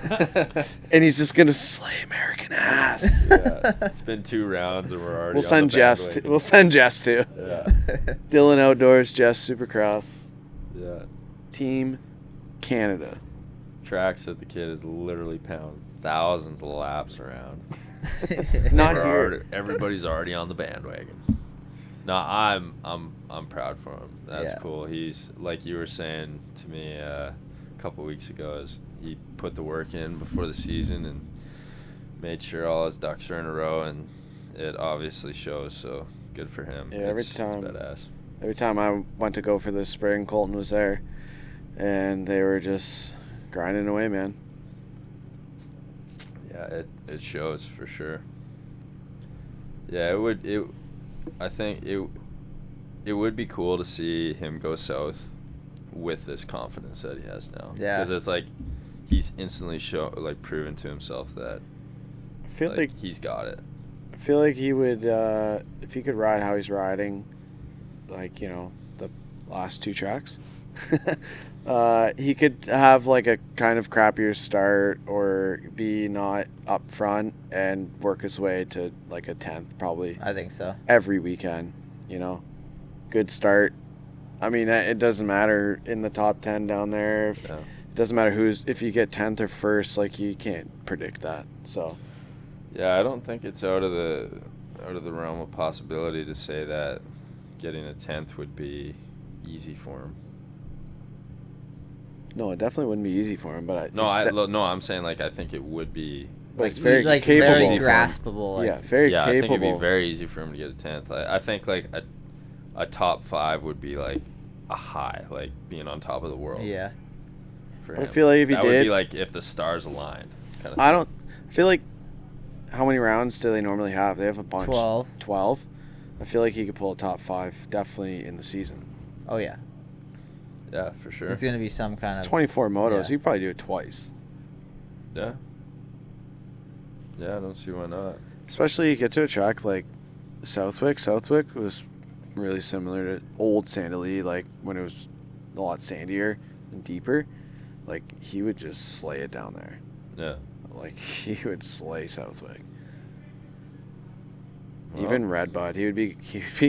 And he's just gonna slay American ass. Yeah. It's been 2 rounds, and we're already. We'll send Jess. We'll send Jess too. Yeah. Dylan Outdoors, Jess Supercross, Yeah. Team Canada. Tracks that the kid has literally pounded thousands of laps around. Not We're here. already- everybody's already on the bandwagon. No, I'm proud for him. That's Yeah. cool. He's like you were saying to me a couple weeks ago. Is he put the work in before the season and made sure all his ducks are in a row, and it obviously shows. So good for him. Yeah, every It's time- badass. Every time I went to go for this spring, Colton was there, and they were just grinding away, man. Yeah, it shows for sure. Yeah, I think it would be cool to see him go south with this confidence that he has now. Yeah. Because it's like he's instantly proven to himself that I feel like he's got it. I feel like he would if he could ride how he's riding, like the last 2 tracks. I He could have like a kind of crappier start or be not up front and work his way to like a 10th probably I think so. every weekend, Good start. I mean, it doesn't matter in the top 10 down there. It doesn't matter if you get 10th or 1st, like you can't predict that. So yeah, I don't think it's out of the realm of possibility to say that getting a 10th would be easy for him. no, it definitely wouldn't be easy for him, but I'm saying like I think it would be. But Like, it's very like capable. very graspable. Like, Yeah, very Yeah, capable. I think it'd be very easy for him to get a 10th. Like, I think like a top 5 would be like a high, like being on top of the world. Yeah. For I him. feel like if he that did, would be like if the stars aligned. Kind of. I feel like how many rounds do they normally have? They have a bunch. 12. 12. I feel like he could pull a top 5 definitely in the season. Oh yeah. Yeah, for sure. It's gonna be some kind It's of 24 motos. yeah. He could probably do it twice. Yeah. Yeah, I don't see why not. Especially you get to a track like Southwick. Southwick was really similar to old Sandalye, like when it was a lot sandier and deeper. Like he would just slay it down there. Yeah. Like he would slay Southwick. Well, Even Redbud, he'd be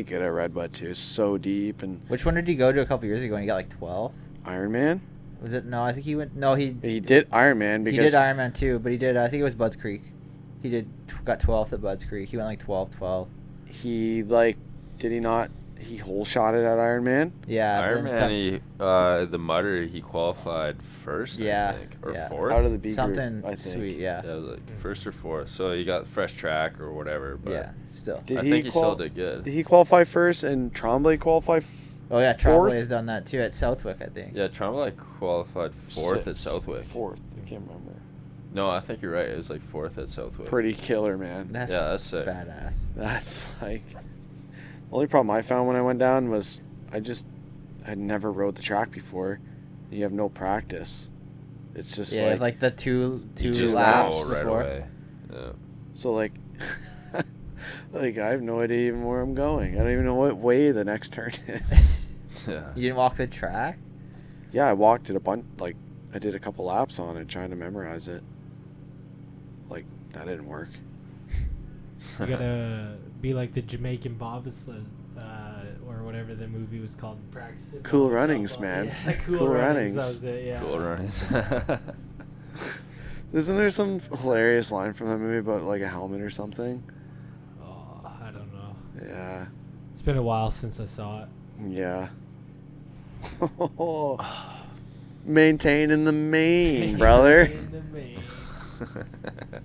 good at Redbud too. So deep and Which one did he go to a couple years ago and he got like 12? Ironman. Was it? No, I think he went. No, he Did Ironman because he did Ironman too, but he did. I think it was Budds Creek. He got 12th at Budds Creek. He went like 12. he did he not? He hole shot it at Ironman. Yeah. then Ironman, the Mutter, he qualified first, Yeah, I think, or yeah. fourth. Out of the B something group, I think. sweet. Yeah. Yeah, it was like first or fourth. So he got fresh track or whatever. But Yeah. Still. Did I he think he still did good. Did he qualify first and Tremblay qualify? Oh yeah, Fourth? Tremblay has done that too at Southwick, I think. Yeah, Tremblay qualified fourth at Southwick. Fourth. I can't remember. No, I think you're right. It was like fourth at Southwick. Pretty killer, man. That's That's sick. badass. That's like the only problem I found when I went down was I'd never rode the track before. You have no practice. It's just Yeah, like like the two You just laps know right before. away. Yeah. so like like I have no idea even where I'm going. I don't even know what way the next turn is. Yeah. You didn't walk the track? Yeah, I walked it a bunch. Like I did a couple laps on it trying to memorize it. Like that didn't work. You gotta be like the Jamaican bobsled, or whatever the movie was called. Practice it. Cool on the Runnings, top man. Yeah, Cool Runnings. That was it. Yeah. Cool runnings. Isn't there some hilarious line from that movie about like a helmet or something? Oh, I don't know. Yeah. It's been a while since I saw it. Yeah. Maintaining the main, brother. In the main.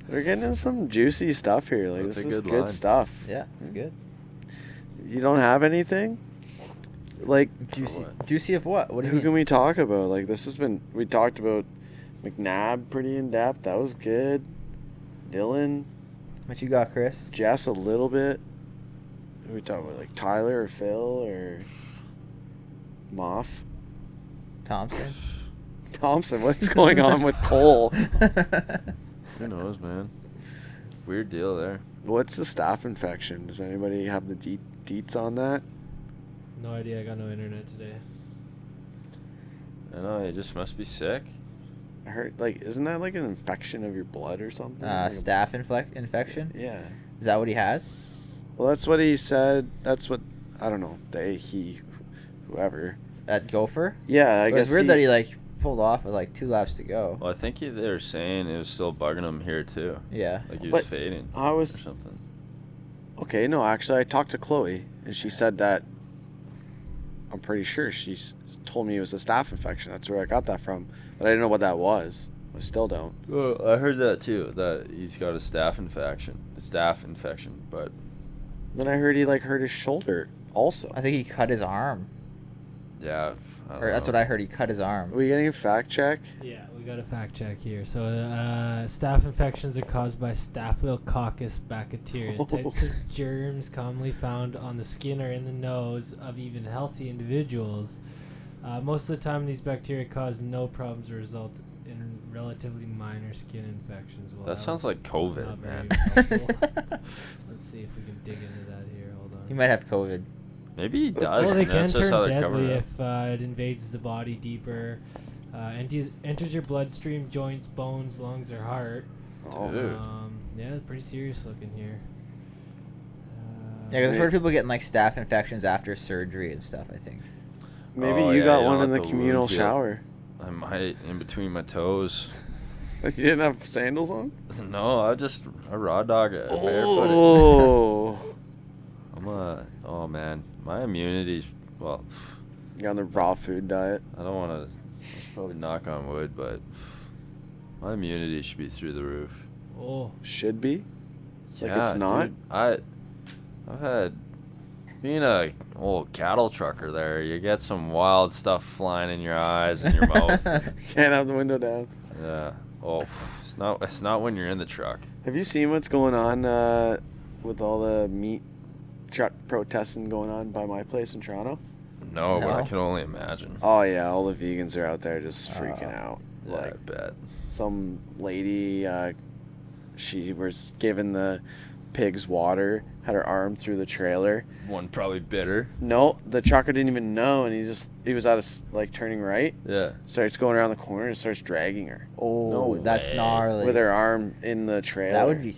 We're getting into some juicy stuff here. Like That's this a is good good line. stuff. Yeah, it's good. You don't have anything? Like Juicy of what? What do you who mean? can we talk about? Like we talked about McNabb pretty in depth. That was good. Dylan, What you got, Chris? Jess a little bit. Who we talking about? Like Tyler or Phil or Moff? Thompson. Thompson, what's going on with Cole? Who knows, man? Weird deal there. What's the staph infection? Does anybody have the deets on that? No idea. I got no internet today. I know, he just must be sick. I heard, like, isn't that like an infection of your blood or something? Like a- Staph infection? Yeah. Is that what he has? Well, that's what he said. That's what, I don't know, whoever. At Gopher? Yeah, I But guess it's weird that he like pulled off with like 2 laps to go. Well, I think they were saying it was still bugging him here, too. Yeah. Like he was But fading I or was, something. okay, no, actually, I talked to Chloe, and she said that, I'm pretty sure she's told me it was a staph infection. That's where I got that from. But I didn't know what that was. I still don't. Well, I heard that, too, that he's got a staph infection. But Then I heard he, like, hurt his shoulder also. I think he cut his arm. yeah, I don't Or that's know. what I heard. He cut his arm. Are we getting a fact check? Yeah, we got a fact check here. So, staph infections are caused by Staphylococcus bacteria. Types of germs commonly found on the skin or in the nose of even healthy individuals. Most of the time, these bacteria cause no problems or result in relatively minor skin infections. Well, That sounds was like COVID, not very man. helpful. Let's see if we can dig into that here. Hold on. He might have COVID. Maybe he does. Well, they can That's just how turn they're covering deadly it. if it invades the body deeper, enters your bloodstream, joints, bones, lungs, or heart. Oh, Dude. Yeah, it's pretty serious looking here. Yeah, because I've heard people getting like staph infections after surgery and stuff. I think. maybe Oh, you yeah, got you one don't in the let the communal wound heal. shower. I might in between my toes. Like you didn't have sandals on? No, I raw dog it. barefooted. Oh. Oh man, my immunity's, well, You're on the raw food diet. I don't want to probably knock on wood, but my immunity should be through the roof. Oh, Should be. Like Yeah, it's not? dude, I've had, being a old cattle trucker there, you get some wild stuff flying in your eyes and your mouth. Can't have the window down. Yeah. Oh, it's not when you're in the truck. Have you seen what's going on with all the meat truck protesting going on by my place in Toronto? No, but I No. can only imagine. Oh yeah, all the vegans are out there just freaking out. Yeah, Like I bet. some lady, she was giving the pigs water, had her arm through the trailer. One probably bitter. No, the trucker didn't even know, and he was like turning right, Yeah. starts going around the corner and starts dragging her Oh, No that's way. gnarly. with her arm in the trailer. That would be.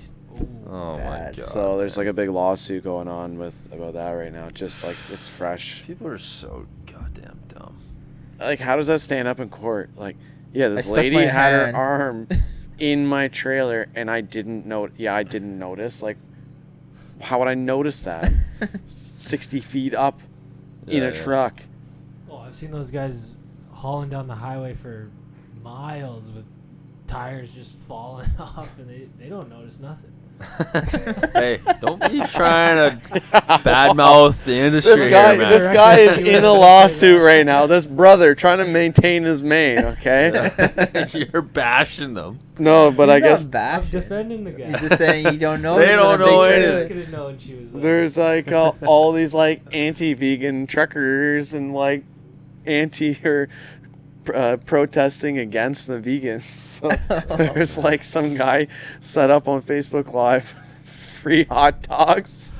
Oh Bad. my god. So there's man. like a big lawsuit going on about that right now. Just like it's fresh. People are so goddamn dumb. Like how does that stand up in court? Like, yeah, I this stuck lady my had her hand. arm in my trailer and I didn't know. Yeah, I didn't notice. Like, how would I notice that? 60 feet up in Yeah, a yeah. truck. oh, I've seen those guys hauling down the highway for miles with tires just falling off, and they don't notice nothing. Hey, don't be trying to badmouth the industry This guy, here, man. this guy is in a lawsuit right now. This brother trying to maintain his mane. Okay. You're bashing them. No, but I He's not guess I'm bashing. defending the guy. He's just saying you don't know. They this is don't a big know trailer. anything. I could have known she was. there's like all these like anti-vegan truckers and like anti or protesting against the vegans. So there's like some guy set up on Facebook Live free hot dogs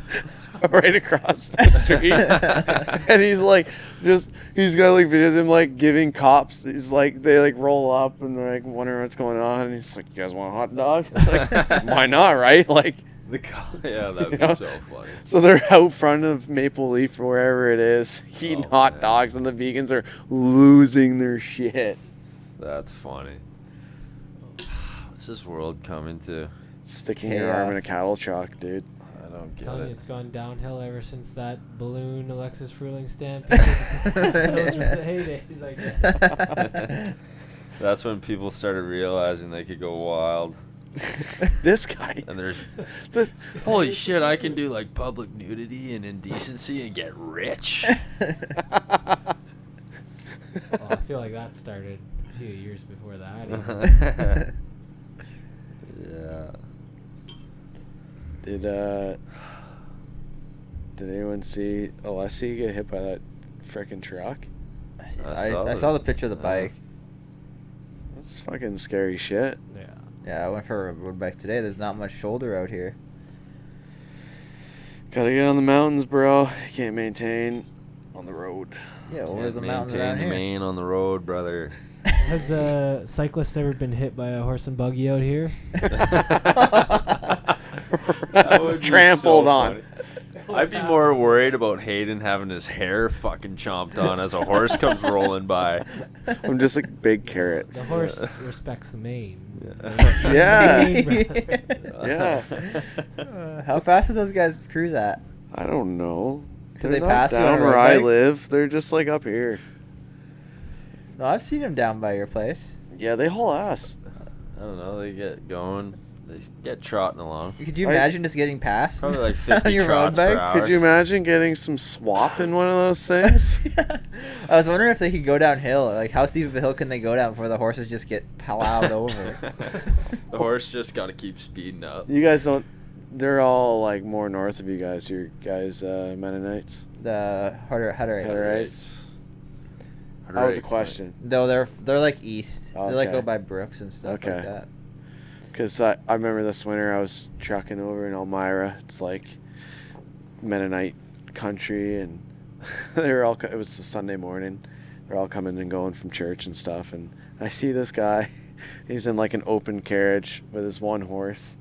right across the street, and he's like he's got like videos of him like giving cops. He's like they like roll up and they're like wondering what's going on, and he's like, "You guys want a hot dog?" Like, why not, right? Like. Yeah, that'd You be know? so funny. So they're out front of Maple Leaf or wherever it is, eating Oh, hot man. dogs, and the vegans are losing their shit. That's funny. What's this world coming to? Sticking your arm in a Chaos. cattle truck, dude. I don't get telling you, it. it's gone downhill ever since that balloon Alexis Fruling stampede. Those were the heydays, I guess. That's when people started realizing they could go wild. This guy. And there's, This, holy shit, I can do like public nudity and indecency and get rich. Well, I feel like that started a few years before that. even. Yeah. Did anyone see Alessi get hit by that frickin' truck? I saw the picture of the bike. That's fucking scary shit. Yeah. Yeah, I went for a road bike today. There's not much shoulder out here. Gotta get on the mountains, bro. You can't maintain on the road. Yeah, well, Can't there's the mountains maintain around the here. main on the road, brother. Has a cyclist ever been hit by a horse and buggy out here? That would be Trampled so on. funny. I'd be more worried about Hayden having his hair fucking chomped on as a horse comes rolling by. I'm just like big carrot. The horse respects the mane. Yeah. Mane, brother. Yeah. How fast do those guys cruise at? I don't know. Did They're they not pass you on down a where road I bike? live. They're just like up here. No, I've seen them down by your place. Yeah, they haul ass. I don't know, they get going. They get trotting along. Could you I- imagine just getting past Probably like on 50 your road trots per bike? hour. Could you imagine getting some swap in one of those things? I was wondering if they could go downhill. Like, how steep of a hill can they go down before the horses just get plowed over? The horse just got to keep speeding up. You guys don't. They're all like more north of you guys. Your guys, Mennonites. The Hutterites. Hutterites. That was a question. No, they're like east. They're like Okay. out by Brooks and stuff Okay. like that. Because I remember this winter I was trucking over in Elmira. It's like Mennonite country, and they were all. It was a Sunday morning. They're all coming and going from church and stuff, and I see this guy. He's in like an open carriage with his one horse,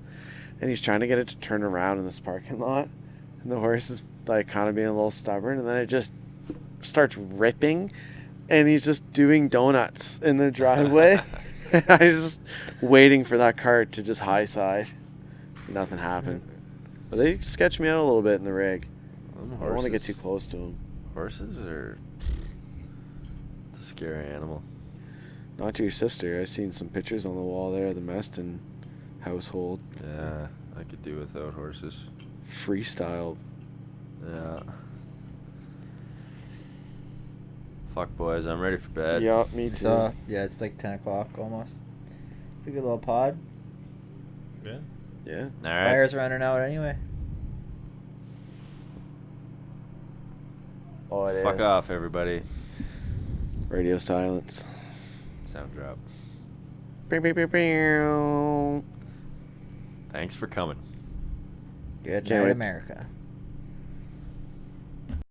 and he's trying to get it to turn around in this parking lot, and the horse is like kind of being a little stubborn, and then it just starts ripping, and he's just doing donuts in the driveway. I was just waiting for that cart to just high side. Nothing happened. But they sketched me out a little bit in the rig. I don't want to get too close to them. Horses are... It's a scary animal. Not to your sister. I've seen some pictures on the wall there of the Meston household. Yeah, I could do without horses. Freestyle. Yeah. Fuck, boys, I'm ready for bed. Yeah, me too. So, yeah, it's like 10 o'clock almost. It's a good little pod. Yeah. Yeah. All right. Fire's running out anyway. Oh, it Fuck is. off, everybody. Radio silence. Sound drop. Pew, pew, pew, pew. Thanks for coming. Good Can't night, wait. America.